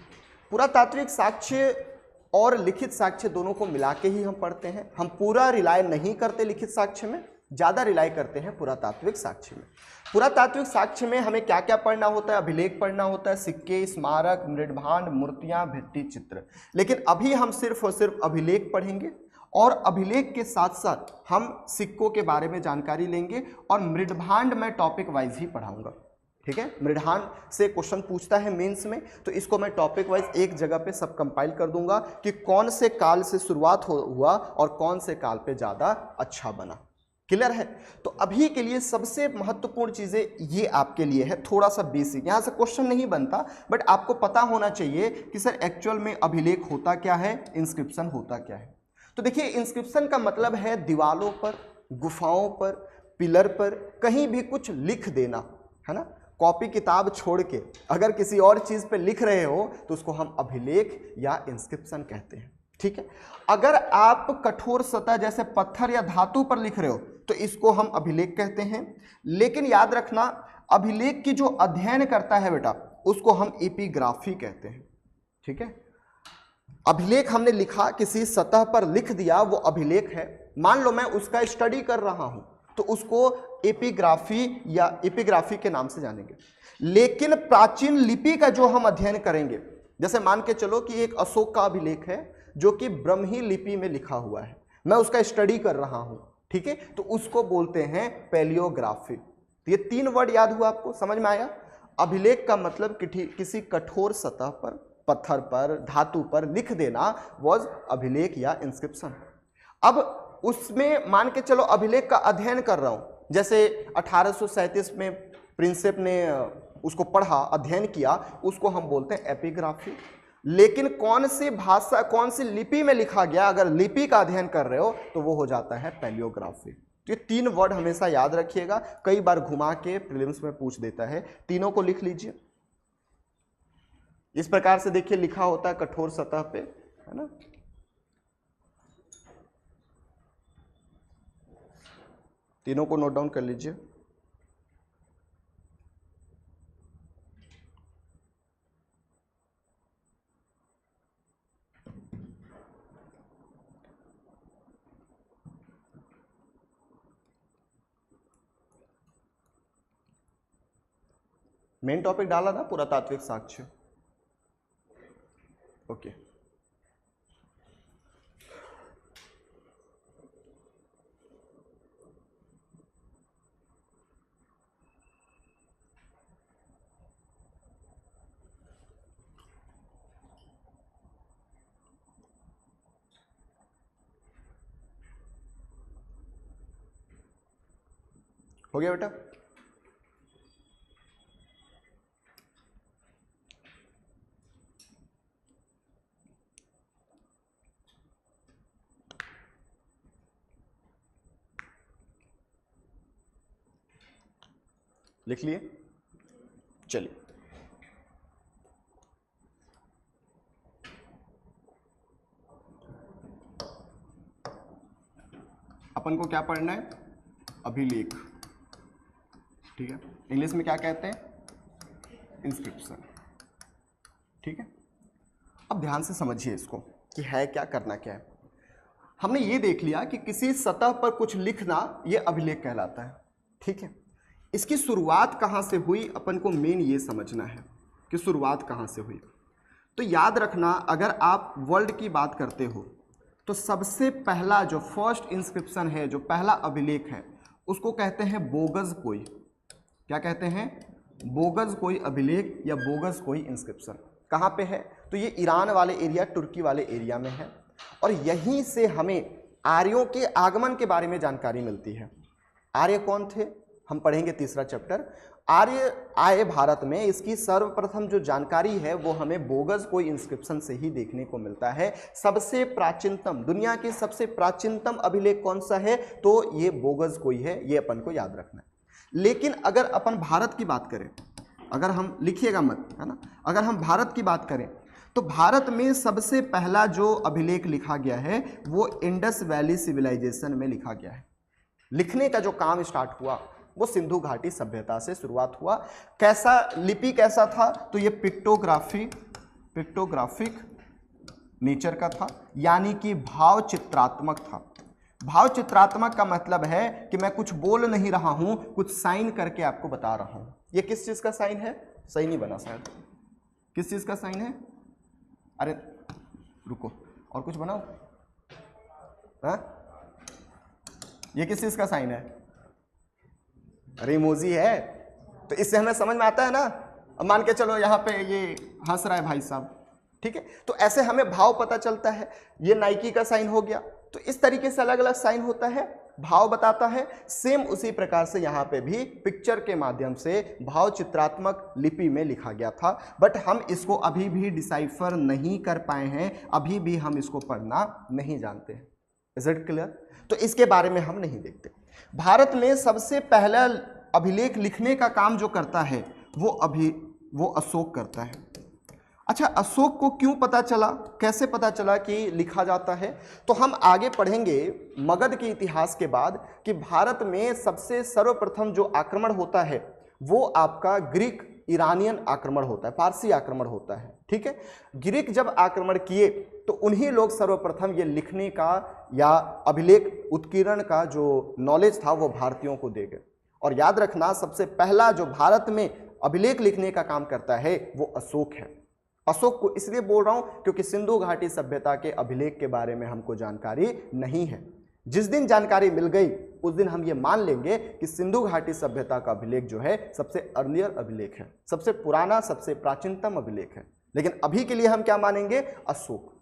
पुरातात्विक साक्ष्य और लिखित साक्ष्य दोनों को मिला के ही हम पढ़ते हैं। हम पूरा रिलाय नहीं करते लिखित साक्ष्य में, ज्यादा रिलाय करते हैं पुरातात्विक साक्ष्य में। पुरातात्विक साक्ष्य में हमें क्या क्या पढ़ना होता है? अभिलेख पढ़ना होता है, सिक्के, स्मारक, मृदभांड, मूर्तियां, भित्ति चित्र। लेकिन अभी हम सिर्फ और सिर्फ अभिलेख पढ़ेंगे, और अभिलेख के साथ साथ हम सिक्कों के बारे में जानकारी लेंगे, और मृदभांड में टॉपिक वाइज ही पढ़ाऊंगा, ठीक है। मृदभांड से क्वेश्चन पूछता है मेंस में, तो इसको मैं टॉपिक वाइज एक जगह पे सब कंपाइल कर दूंगा कि कौन से काल से शुरुआत हुआ और कौन से काल पे ज्यादा अच्छा बना। क्लियर है? तो अभी के लिए सबसे महत्वपूर्ण चीजें ये आपके लिए है, थोड़ा सा बेसिक। यहां से क्वेश्चन नहीं बनता, बट आपको पता होना चाहिए कि सर एक्चुअल में अभिलेख होता क्या है, इंस्क्रिप्शन होता क्या है। तो देखिए, इंस्क्रिप्शन का मतलब है दीवालों पर, गुफाओं पर, पिलर पर कहीं भी कुछ लिख देना, है ना। कॉपी किताब छोड़ के अगर किसी और चीज पे लिख रहे हो तो उसको हम अभिलेख या इंस्क्रिप्शन कहते हैं, ठीक है। अगर आप कठोर सतह जैसे पत्थर या धातु पर लिख रहे हो तो इसको हम अभिलेख कहते हैं। लेकिन याद रखना, अभिलेख की जो अध्ययन करता है बेटा, उसको हम एपिग्राफी कहते हैं, ठीक है। अभिलेख हमने लिखा, किसी सतह पर लिख दिया, वो अभिलेख है। मान लो मैं उसका स्टडी कर रहा हूं तो उसको एपिग्राफी या एपिग्राफी के नाम से जानेंगे। लेकिन प्राचीन लिपि का जो हम अध्ययन करेंगे, जैसे मान के चलो कि एक अशोक का अभिलेख है जो कि ब्रह्मी लिपि में लिखा हुआ है, मैं उसका स्टडी कर रहा हूं, ठीक है, तो उसको बोलते हैं पैलियोग्राफी। तो ये 3 वर्ड याद हुआ आपको, समझ में आया? अभिलेख का मतलब किसी कठोर सतह पर पत्थर पर, धातु पर लिख देना वॉज अभिलेख या इंस्क्रिप्शन। अब उसमें मान के चलो अभिलेख का अध्ययन कर रहा हूं, जैसे 1837 में प्रिंसेप ने उसको पढ़ा, अध्ययन किया, उसको हम बोलते हैं एपिग्राफी। लेकिन कौन सी भाषा, कौन सी लिपि में लिखा गया, अगर लिपि का अध्ययन कर रहे हो तो वो हो जाता है पैलियोग्राफी। तो ये 3 वर्ड हमेशा याद रखिएगा, कई बार घुमा के प्रीलिम्स में पूछ देता है, तीनों को लिख लीजिए। इस प्रकार से देखिए लिखा होता है कठोर सतह पे, है ना। तीनों को नोट डाउन कर लीजिए। मेन टॉपिक डाला ना पुरातात्विक साक्ष्य, ओके। हो गया बेटा? लिख लिए? चलिए, अपन को क्या पढ़ना है? अभिलेख, ठीक है। इंग्लिश में क्या कहते हैं? इंस्क्रिप्शन, ठीक है। अब ध्यान से समझिए इसको कि है क्या, करना क्या है। हमने ये देख लिया कि किसी सतह पर कुछ लिखना ये अभिलेख कहलाता है, ठीक है। इसकी शुरुआत कहाँ से हुई, अपन को मेन ये समझना है कि शुरुआत कहाँ से हुई। तो याद रखना, अगर आप वर्ल्ड की बात करते हो तो सबसे पहला जो फर्स्ट इंस्क्रिप्शन है, जो पहला अभिलेख है, उसको कहते हैं बोगस कोई। क्या कहते हैं? बोगस कोई अभिलेख या बोगस कोई इंस्क्रिप्शन। कहाँ पे है? तो ये ईरान वाले एरिया, तुर्की वाले एरिया में है। और यहीं से हमें आर्यों के आगमन के बारे में जानकारी मिलती है। आर्य कौन थे, हम पढ़ेंगे तीसरा चैप्टर। आर्य आए भारत में, इसकी सर्वप्रथम जो जानकारी है वो हमें बोगस कोई इंस्क्रिप्शन से ही देखने को मिलता है। सबसे प्राचीनतम, दुनिया की सबसे प्राचीनतम अभिलेख कौन सा है? तो ये बोगस कोई है, ये अपन को याद रखना है। लेकिन अगर अपन भारत की बात करें, अगर हम, लिखिएगा मत, है ना, अगर हम भारत की बात करें तो भारत में सबसे पहला जो अभिलेख लिखा गया है वो इंडस वैली सिविलाइजेशन में लिखा गया है। लिखने का जो काम स्टार्ट हुआ वो सिंधु घाटी सभ्यता से शुरुआत हुआ। कैसा लिपि कैसा था? तो ये पिक्टोग्राफिक नेचर का था, यानी कि भाव चित्रात्मक था। भाव चित्रात्मक का मतलब है कि मैं कुछ बोल नहीं रहा हूं, कुछ साइन करके आपको बता रहा हूं। ये किस चीज का साइन है? सही नहीं बना शायद। किस चीज का साइन है? अरे रुको, और कुछ बनाओ। हाँ, ये किस चीज का साइन है? अरे इमोजी है। तो इससे हमें समझ में आता है ना। अब मान के चलो यहाँ पे ये हंस रहा है भाई साहब, ठीक है, तो ऐसे हमें भाव पता चलता है। ये नाइकी का साइन हो गया। तो इस तरीके से अलग अलग साइन होता है, भाव बताता है। सेम उसी प्रकार से यहाँ पे भी पिक्चर के माध्यम से भाव चित्रात्मक लिपि में लिखा गया था। बट हम इसको अभी भी डिसाइफर नहीं कर पाए हैं, अभी भी हम इसको पढ़ना नहीं जानते हैं। Is it clear? तो इसके बारे में हम नहीं देखते। भारत में सबसे पहला अभिलेख लिखने का काम जो करता है वो अशोक करता है। अच्छा, अशोक को क्यों पता चला, कैसे पता चला कि लिखा जाता है? तो हम आगे पढ़ेंगे मगध के इतिहास के बाद कि भारत में सबसे सर्वप्रथम जो आक्रमण होता है वो आपका ग्रीक ईरानियन आक्रमण होता है, फारसी आक्रमण होता है, ठीक है। ग्रीक जब आक्रमण किए तो उन्हीं लोग सर्वप्रथम ये लिखने का या अभिलेख उत्कीर्ण का जो नॉलेज था वो भारतीयों को दे गए। और याद रखना, सबसे पहला जो भारत में अभिलेख लिखने का काम करता है वो अशोक है। अशोक को इसलिए बोल रहा हूं क्योंकि सिंधु घाटी सभ्यता के अभिलेख के बारे में हमको जानकारी नहीं है। जिस दिन जानकारी मिल गई उस दिन हम ये मान लेंगे कि सिंधु घाटी सभ्यता का अभिलेख जो है सबसे अर्लियर अभिलेख है, सबसे पुराना, सबसे प्राचीनतम अभिलेख है। लेकिन अभी के लिए हम क्या मानेंगे, अशोक।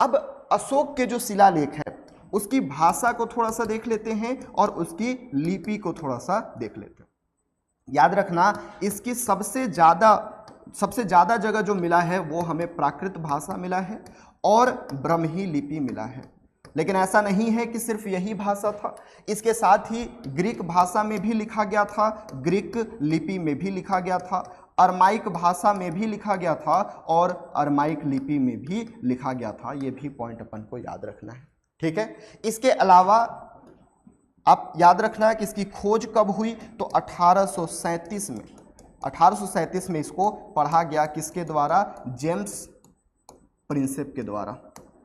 अब अशोक के जो शिलालेख है उसकी भाषा को थोड़ा सा देख लेते हैं और उसकी लिपि को थोड़ा सा देख लेते हैं। याद रखना, इसकी सबसे ज़्यादा जगह जो मिला है वो हमें प्राकृत भाषा मिला है और ब्रह्मी लिपि मिला है। लेकिन ऐसा नहीं है कि सिर्फ यही भाषा था, इसके साथ ही ग्रीक भाषा में भी लिखा गया था, ग्रीक लिपि में भी लिखा गया था, अरमाइक भाषा में भी लिखा गया था और अरमाइक लिपि में भी लिखा गया था। ये भी पॉइंट अपन को याद रखना है, ठीक है। इसके अलावा आप याद रखना है कि इसकी खोज कब हुई, तो 1837 में इसको पढ़ा गया, किसके द्वारा, जेम्स प्रिंसेप के द्वारा,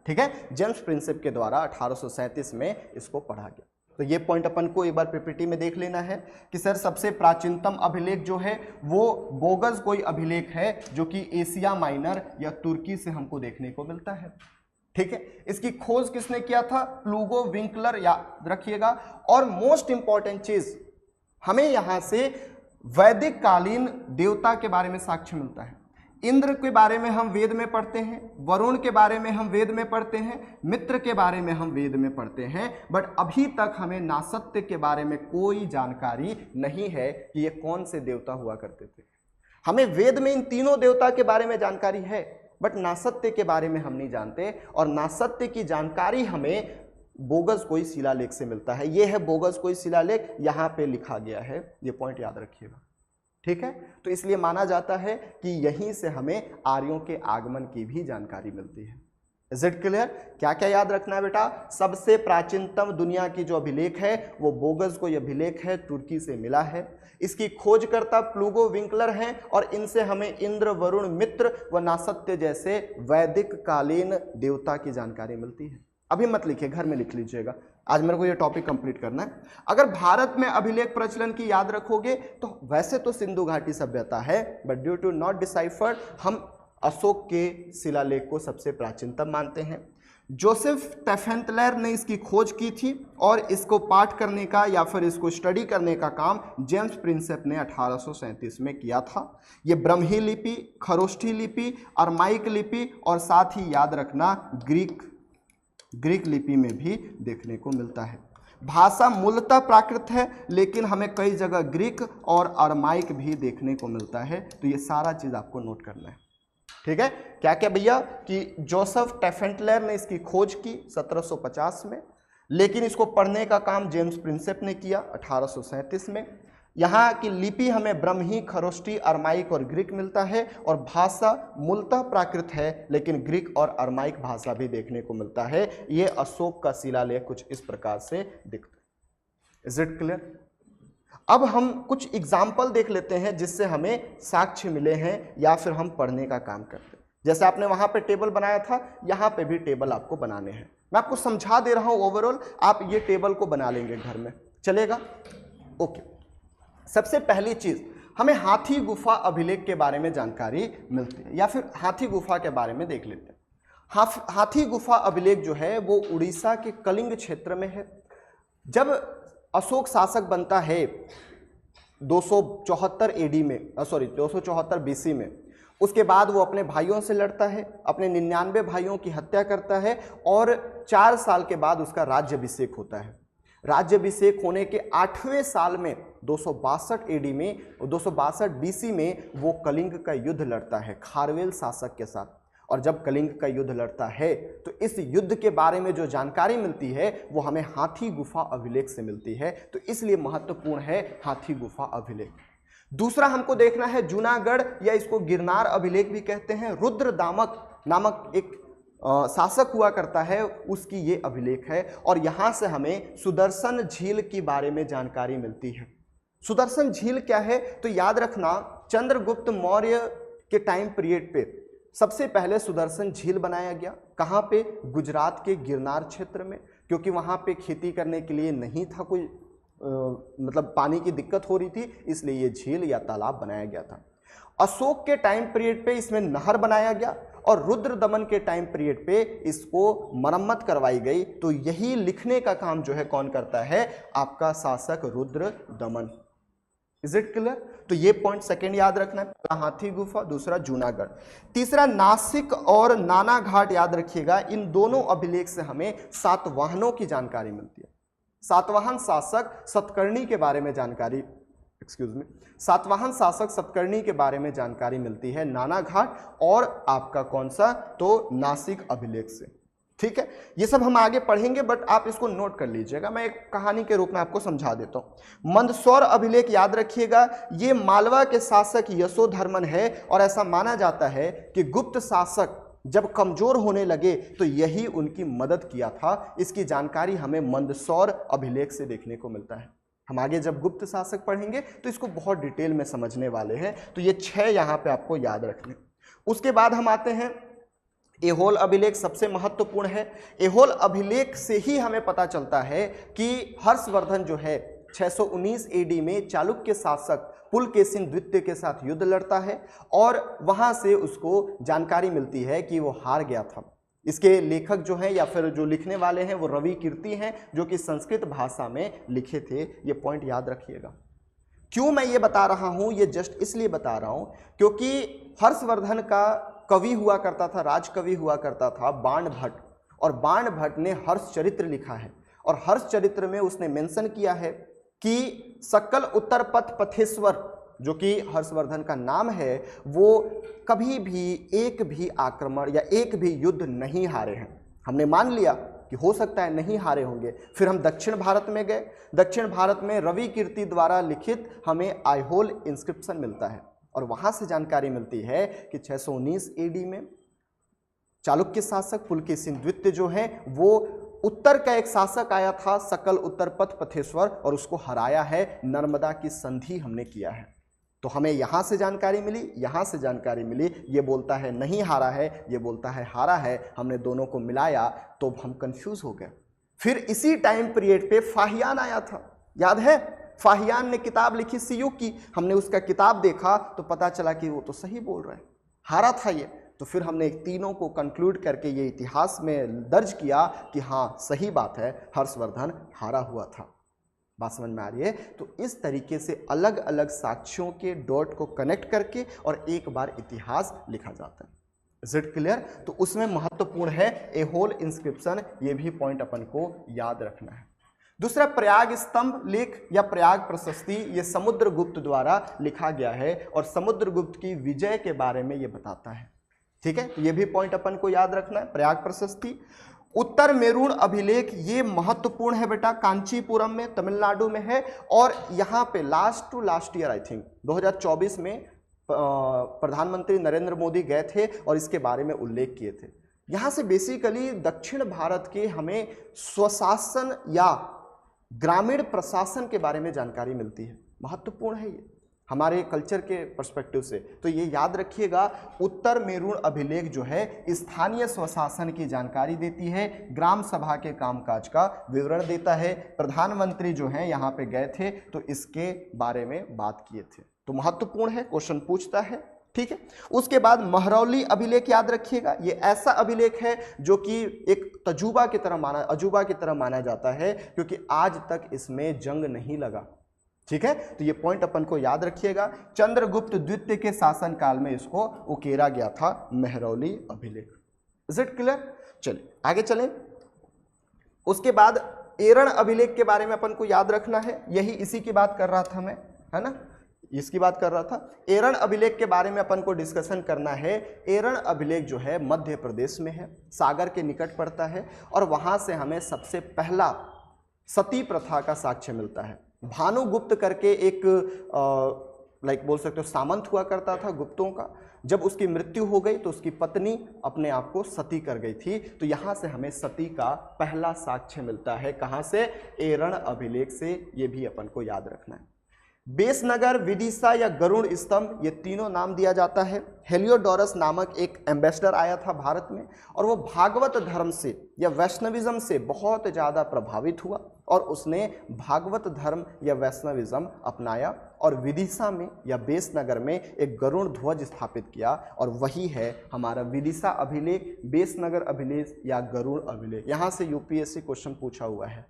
ठीक है। जेम्स प्रिंसेप के द्वारा 1837 में इसको पढ़ा गया। तो ये पॉइंट अपन को एक बार पीपीटी में देख लेना है कि सर सबसे प्राचीनतम अभिलेख जो है वो बोगस कोई अभिलेख है जो कि एशिया माइनर या तुर्की से हमको देखने को मिलता है, ठीक है। इसकी खोज किसने किया था, प्लूगो विंकलर, याद रखिएगा। और मोस्ट इंपॉर्टेंट चीज, हमें यहां से वैदिक कालीन देवता के बारे में साक्ष्य मिलता है। इंद्र के बारे में हम वेद में पढ़ते हैं, वरुण के बारे में हम वेद में पढ़ते हैं, मित्र के बारे में हम वेद में पढ़ते हैं, बट अभी तक हमें नासत्य के बारे में कोई जानकारी नहीं है कि ये कौन से देवता हुआ करते थे। हमें वेद में इन तीनों देवता के बारे में जानकारी है, बट नासत्य के बारे में हम नहीं जानते, और नासत्य की जानकारी हमें बोगस कोई शिलालेख से मिलता है। ये है बोगस कोई शिलालेख, यहाँ पे लिखा गया है, ये पॉइंट याद रखिएगा, ठीक है। तो इसलिए माना जाता है कि यहीं से हमें आर्यों के आगमन की भी जानकारी मिलती है। Is it clear? क्या क्या याद रखना है बेटा, सबसे प्राचीनतम दुनिया की जो अभिलेख है वो बोगस कोई अभिलेख है, तुर्की से मिला है। इसकी खोजकर्ता प्लूगो विंकलर हैं और इनसे हमें इंद्र, वरुण, मित्र व नासत्य जैसे वैदिक कालीन देवता की जानकारी मिलती है। अभी मत लिखिए, घर में लिख लीजिएगा, आज मेरे को ये टॉपिक कंप्लीट करना है। अगर भारत में अभिलेख प्रचलन की याद रखोगे तो वैसे तो सिंधु घाटी सभ्यता है, but due to not deciphered हम अशोक के शिलालेख को सबसे प्राचीनतम मानते हैं। जोसेफ टेफेंटलर ने इसकी खोज की थी और इसको पाठ करने का या फिर इसको स्टडी करने का काम जेम्स प्रिंसेप ने 1837 में किया था। ये ब्रह्मी लिपि, खरोष्ठी लिपि, अरमाइक लिपि और साथ ही याद रखना ग्रीक लिपि में भी देखने को मिलता है। भाषा मूलतः प्राकृत है, लेकिन हमें कई जगह ग्रीक और अरमाइक भी देखने को मिलता है। तो ये सारा चीज़ आपको नोट करना है, ठीक है। क्या क्या भैया कि जोसेफ टेफेंटलर ने इसकी खोज की 1750 में, लेकिन इसको पढ़ने का काम जेम्स प्रिंसेप ने किया 1837 में। यहाँ की लिपि हमें ब्रह्मी, खरोष्ठी, अरमाइक और ग्रीक मिलता है, और भाषा मूलतः प्राकृत है, लेकिन ग्रीक और अरमाइक भाषा भी देखने को मिलता है। ये अशोक का शिलालेख कुछ इस प्रकार से दिखता है। Is it clear? अब हम कुछ एग्जाम्पल देख लेते हैं जिससे हमें साक्ष्य मिले हैं या फिर हम पढ़ने का काम करते हैं। जैसे आपने वहां पे टेबल बनाया था, यहाँ पे भी टेबल आपको बनाने हैं। मैं आपको समझा दे रहा हूं ओवरऑल, आप ये टेबल को बना लेंगे घर में, चलेगा? ओके। सबसे पहली चीज, हमें हाथी गुफा अभिलेख के बारे में जानकारी मिलती है, या फिर हाथी गुफा के बारे में देख लेते हैं। हाथी गुफा अभिलेख जो है वो उड़ीसा के कलिंग क्षेत्र में है। जब अशोक शासक बनता है 274 एडी में, 274 बीसी में, उसके बाद वो अपने भाइयों से लड़ता है, अपने 99 भाइयों की हत्या करता है और 4 साल के बाद उसका राज्याभिषेक होता है। राज्याभिषेक होने के 8वें साल में 262 एडी में, 262 बीसी में वो कलिंग का युद्ध लड़ता है खारवेल शासक के साथ। और जब कलिंग का युद्ध लड़ता है तो इस युद्ध के बारे में जो जानकारी मिलती है वो हमें हाथी गुफा अभिलेख से मिलती है। तो इसलिए महत्वपूर्ण है हाथी गुफा अभिलेख। दूसरा हमको देखना है जूनागढ़, या इसको गिरनार अभिलेख भी कहते हैं। रुद्र दामक नामक एक शासक हुआ करता है, उसकी ये अभिलेख है, और यहाँ से हमें सुदर्शन झील के बारे में जानकारी मिलती है। सुदर्शन झील क्या है? तो याद रखना, चंद्रगुप्त मौर्य के टाइम पीरियड पे सबसे पहले सुदर्शन झील बनाया गया। कहाँ पे? गुजरात के गिरनार क्षेत्र में, क्योंकि वहाँ पे खेती करने के लिए नहीं था कोई मतलब पानी की दिक्कत हो रही थी, इसलिए ये झील या तालाब बनाया गया था। अशोक के टाइम पीरियड पे इसमें नहर बनाया गया, और रुद्र दमन के टाइम पीरियड पे इसको मरम्मत करवाई गई। तो यही लिखने का काम जो है कौन करता है? आपका शासक रुद्र दमन। Is it clear? तो ये पॉइंट सेकंड याद रखना है, पहला हाथी गुफा, दूसरा जूनागढ़। तीसरा नासिक और नाना घाट याद रखिएगा, इन दोनों अभिलेख से हमें सातवाहनों की जानकारी मिलती है। सातवाहन शासक सतकर्णी के बारे में जानकारी, सातवाहन शासक सतकर्णी के बारे में जानकारी मिलती है नाना घाट और आपका कौन सा, तो नासिक अभिलेख से। ठीक है, ये सब हम आगे पढ़ेंगे, बट आप इसको नोट कर लीजिएगा, मैं एक कहानी के रूप में आपको समझा देता हूं। मंदसौर अभिलेख याद रखिएगा, ये मालवा के शासक यशोधर्मन है और ऐसा माना जाता है कि गुप्त शासक जब कमजोर होने लगे तो यही उनकी मदद किया था। इसकी जानकारी हमें मंदसौर अभिलेख से देखने को मिलता है। हम आगे जब गुप्त शासक पढ़ेंगे तो इसको बहुत डिटेल में समझने वाले हैं, तो ये 6 यहाँ पे आपको याद रखने। उसके बाद हम आते हैं ऐहोल अभिलेख, सबसे महत्वपूर्ण है। ऐहोल अभिलेख से ही हमें पता चलता है कि हर्षवर्धन जो है 619 एडी में चालुक्य शासक पुलकेशिन द्वितीय के साथ युद्ध लड़ता है और वहां से उसको जानकारी मिलती है कि वो हार गया था। इसके लेखक जो हैं या फिर जो लिखने वाले हैं वो रवि कीर्ति हैं, जो कि संस्कृत भाषा में लिखे थे। ये पॉइंट याद रखिएगा। क्यों मैं ये बता रहा हूं, ये जस्ट इसलिए बता रहा हूं क्योंकि हर्षवर्धन का कवि हुआ करता था, राजकवि हुआ करता था बाण भट्ट, और बाण भट्ट ने हर्षचरित्र लिखा है और हर्षचरित्र में उसने मेंशन किया है कि सकल उत्तर पथ पथेश्वर, जो कि हर्षवर्धन का नाम है, वो कभी भी एक भी आक्रमण या एक भी युद्ध नहीं हारे हैं। हमने मान लिया कि हो सकता है नहीं हारे होंगे। फिर हम दक्षिण भारत में गए, दक्षिण भारत में रवि कीर्ति द्वारा लिखित हमें ऐहोल इंस्क्रिप्शन मिलता है और वहां से जानकारी मिलती है कि 619 एडी में चालुक्य शासक पुलकेशिन द्वितीय जो है वो उत्तर का एक शासक आया था सकल उत्तर पथ पथेश्वर और उसको हराया है। नर्मदा की संधि हमने किया है। तो हमें यहां से जानकारी मिली, यहां से जानकारी मिली। ये बोलता है नहीं हारा है, ये बोलता है हारा है। हमने दोनों को मिलाया तो हम कंफ्यूज हो गए। फिर इसी टाइम पीरियड पे फाहियान आया था, याद है? फाहियान ने किताब लिखी सियुग की। हमने उसका किताब देखा तो पता चला कि वो तो सही बोल रहे हैं, हारा था ये। तो फिर हमने तीनों को कंक्लूड करके ये इतिहास में दर्ज किया कि हाँ सही बात है, हर्षवर्धन हारा हुआ था। बात समझ में आ रही है? तो इस तरीके से अलग अलग साक्ष्यों के डॉट को कनेक्ट करके और एक बार इतिहास लिखा जाता है। Is it clear? तो उसमें महत्वपूर्ण है ऐहोल इंस्क्रिप्शन, ये भी पॉइंट अपन को याद रखना है। दूसरा प्रयाग स्तंभ लेख या प्रयाग प्रशस्ति, ये समुद्रगुप्त द्वारा लिखा गया है और समुद्रगुप्त की विजय के बारे में ये बताता है। ठीक है, तो ये भी पॉइंट अपन को याद रखना है। प्रयाग प्रशस्ति। उत्तर मेरुण अभिलेख, ये महत्वपूर्ण है बेटा, कांचीपुरम में तमिलनाडु में है और यहाँ पे last to last year I think 2024 में प्रधानमंत्री नरेंद्र मोदी गए थे और इसके बारे में उल्लेख किए थे। यहाँ से बेसिकली दक्षिण भारत के हमें स्वशासन या ग्रामीण प्रशासन के बारे में जानकारी मिलती है। महत्वपूर्ण है ये हमारे कल्चर के पर्सपेक्टिव से। तो ये याद रखिएगा, उत्तर मेरुण अभिलेख जो है स्थानीय स्वशासन की जानकारी देती है, ग्राम सभा के कामकाज का विवरण देता है। प्रधानमंत्री जो हैं यहाँ पे गए थे तो इसके बारे में बात किए थे। तो महत्वपूर्ण है, क्वेश्चन पूछता है। ठीक है, उसके बाद महरौली अभिलेख याद रखिएगा। ये ऐसा अभिलेख है जो कि एक अजूबा की तरह माना जाता है क्योंकि आज तक इसमें जंग नहीं लगा। ठीक है, तो ये पॉइंट अपन को याद रखिएगा। चंद्रगुप्त द्वितीय के शासन काल में इसको उकेरा गया था, महरौली अभिलेख। Is it clear? चलिए आगे चलें। उसके बाद एरण अभिलेख के बारे में अपन को याद रखना है। यही इसी की बात कर रहा था मैं, है ना, इसकी बात कर रहा था। एरण अभिलेख के बारे में अपन को डिस्कशन करना है। एरण अभिलेख जो है मध्य प्रदेश में है, सागर के निकट पड़ता है और वहां से हमें सबसे पहला सती प्रथा का साक्ष्य मिलता है। भानुगुप्त करके एक बोल सकते हो सामंत हुआ करता था गुप्तों का। जब उसकी मृत्यु हो गई तो उसकी पत्नी अपने आप को सती कर गई थी। तो यहाँ से हमें सती का पहला साक्ष्य मिलता है। कहाँ से? एरण अभिलेख से। ये भी अपन को याद रखना है। बेसनगर, विदिशा या गरुड़ स्तंभ, ये तीनों नाम दिया जाता है। हेलियोडोरस नामक एक एम्बेसडर आया था भारत में और वो भागवत धर्म से या वैष्णविज्म से बहुत ज़्यादा प्रभावित हुआ और उसने भागवत धर्म या वैष्णविज्म अपनाया और विदिशा में या बेसनगर में एक गरुड़ ध्वज स्थापित किया और वही है हमारा विदिशा अभिलेख, बेसनगर अभिलेख या गरुड़ अभिलेख। यहाँ से यूपीएससी क्वेश्चन पूछा हुआ है।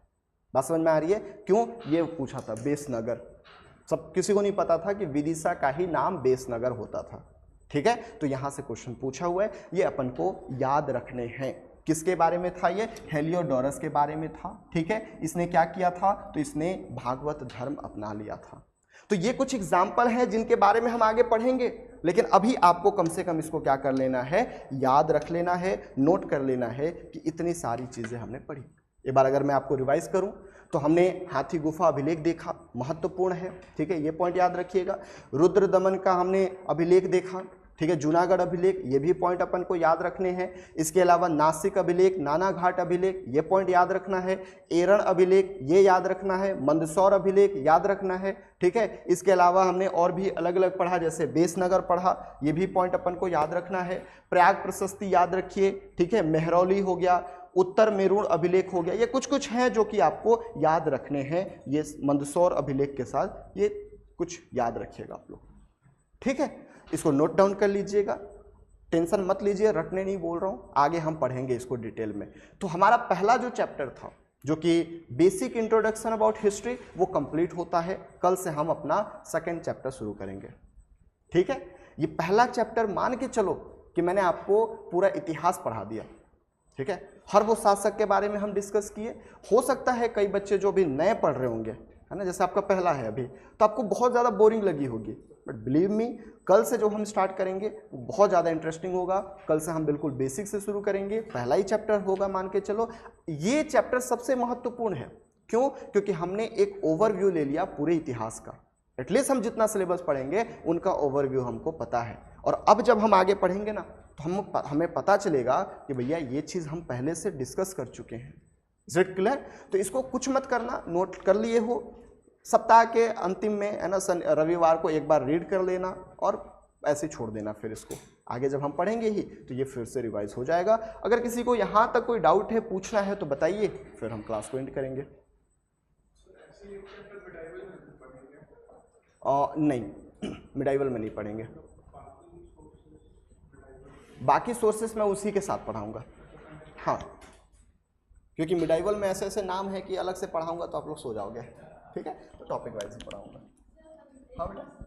बात समझ में आ रही है? क्यों ये पूछा था बेसनगर? सब किसी को नहीं पता था कि विदिशा का ही नाम बेसनगर होता था। ठीक है, तो यहाँ से क्वेश्चन पूछा हुआ है, ये अपन को याद रखने हैं। किसके बारे में था ये? हेलियोडोरस के बारे में था। ठीक है, इसने क्या किया था? तो इसने भागवत धर्म अपना लिया था। तो ये कुछ एग्जाम्पल हैं जिनके बारे में हम आगे पढ़ेंगे, लेकिन अभी आपको कम से कम इसको क्या कर लेना है? याद रख लेना है, नोट कर लेना है कि इतनी सारी चीजें हमने पढ़ी। एक बार अगर मैं आपको रिवाइज करूं तो हमने हाथी गुफा अभिलेख देखा, महत्वपूर्ण है। ठीक है, ये पॉइंट याद रखिएगा। रुद्र दमन का हमने अभिलेख देखा। ठीक है, जूनागढ़ अभिलेख, ये भी पॉइंट अपन को याद रखने हैं। इसके अलावा नासिक अभिलेख, नाना घाट अभिलेख, ये पॉइंट याद रखना है। एरण अभिलेख, ये याद रखना है। मंदसौर अभिलेख याद रखना है। ठीक है, इसके अलावा हमने और भी अलग अलग पढ़ा, जैसे बेसनगर पढ़ा, ये भी पॉइंट अपन को याद रखना है। प्रयाग प्रशस्ति याद रखिए। ठीक है, मेहरौली हो गया, उत्तर मेरुण अभिलेख हो गया, ये कुछ कुछ हैं जो कि आपको याद रखने हैं। ये मंदसौर अभिलेख के साथ ये कुछ याद रखिएगा आप लोग। ठीक है, इसको नोट डाउन कर लीजिएगा, टेंशन मत लीजिए, रटने नहीं बोल रहा हूँ, आगे हम पढ़ेंगे इसको डिटेल में। तो हमारा पहला जो चैप्टर था जो कि बेसिक इंट्रोडक्शन अबाउट हिस्ट्री, वो कंप्लीट होता है। कल से हम अपना सेकंड चैप्टर शुरू करेंगे। ठीक है, ये पहला चैप्टर मान के चलो कि मैंने आपको पूरा इतिहास पढ़ा दिया। ठीक है, हर वो शासक के बारे में हम डिस्कस किए। हो सकता है कई बच्चे जो भी नए पढ़ रहे होंगे, है ना, जैसे आपका पहला है अभी, तो आपको बहुत ज़्यादा बोरिंग लगी होगी, बट बिलीव मी, कल से जो हम स्टार्ट करेंगे वो बहुत ज़्यादा इंटरेस्टिंग होगा। कल से हम बिल्कुल बेसिक से शुरू करेंगे, पहला ही चैप्टर होगा मान के चलो। ये चैप्टर सबसे महत्वपूर्ण है। क्यों? क्योंकि हमने एक ओवरव्यू ले लिया पूरे इतिहास का। एटलीस्ट हम जितना सिलेबस पढ़ेंगे उनका ओवरव्यू हमको पता है, और अब जब हम आगे पढ़ेंगे ना तो हमें पता चलेगा कि भैया ये चीज़ हम पहले से डिस्कस कर चुके हैं। Is it clear? तो इसको कुछ मत करना, नोट कर लिए हो, सप्ताह के अंतिम में, है ना, रविवार को एक बार रीड कर लेना और ऐसे छोड़ देना। फिर इसको आगे जब हम पढ़ेंगे ही तो ये फिर से रिवाइज हो जाएगा। अगर किसी को यहाँ तक कोई डाउट है, पूछना है तो बताइए, फिर हम क्लास को एंड करेंगे। नहीं, मिडाइवल में नहीं पढ़ेंगे, बाकी सोर्सेस मैं उसी के साथ पढ़ाऊंगा। हाँ, क्योंकि मिडाइवल में ऐसे ऐसे नाम है कि अलग से पढ़ाऊंगा तो आप लोग सो जाओगे। ठीक है, तो टॉपिक वाइज ही पढ़ाऊंगा। हाँ बेटा।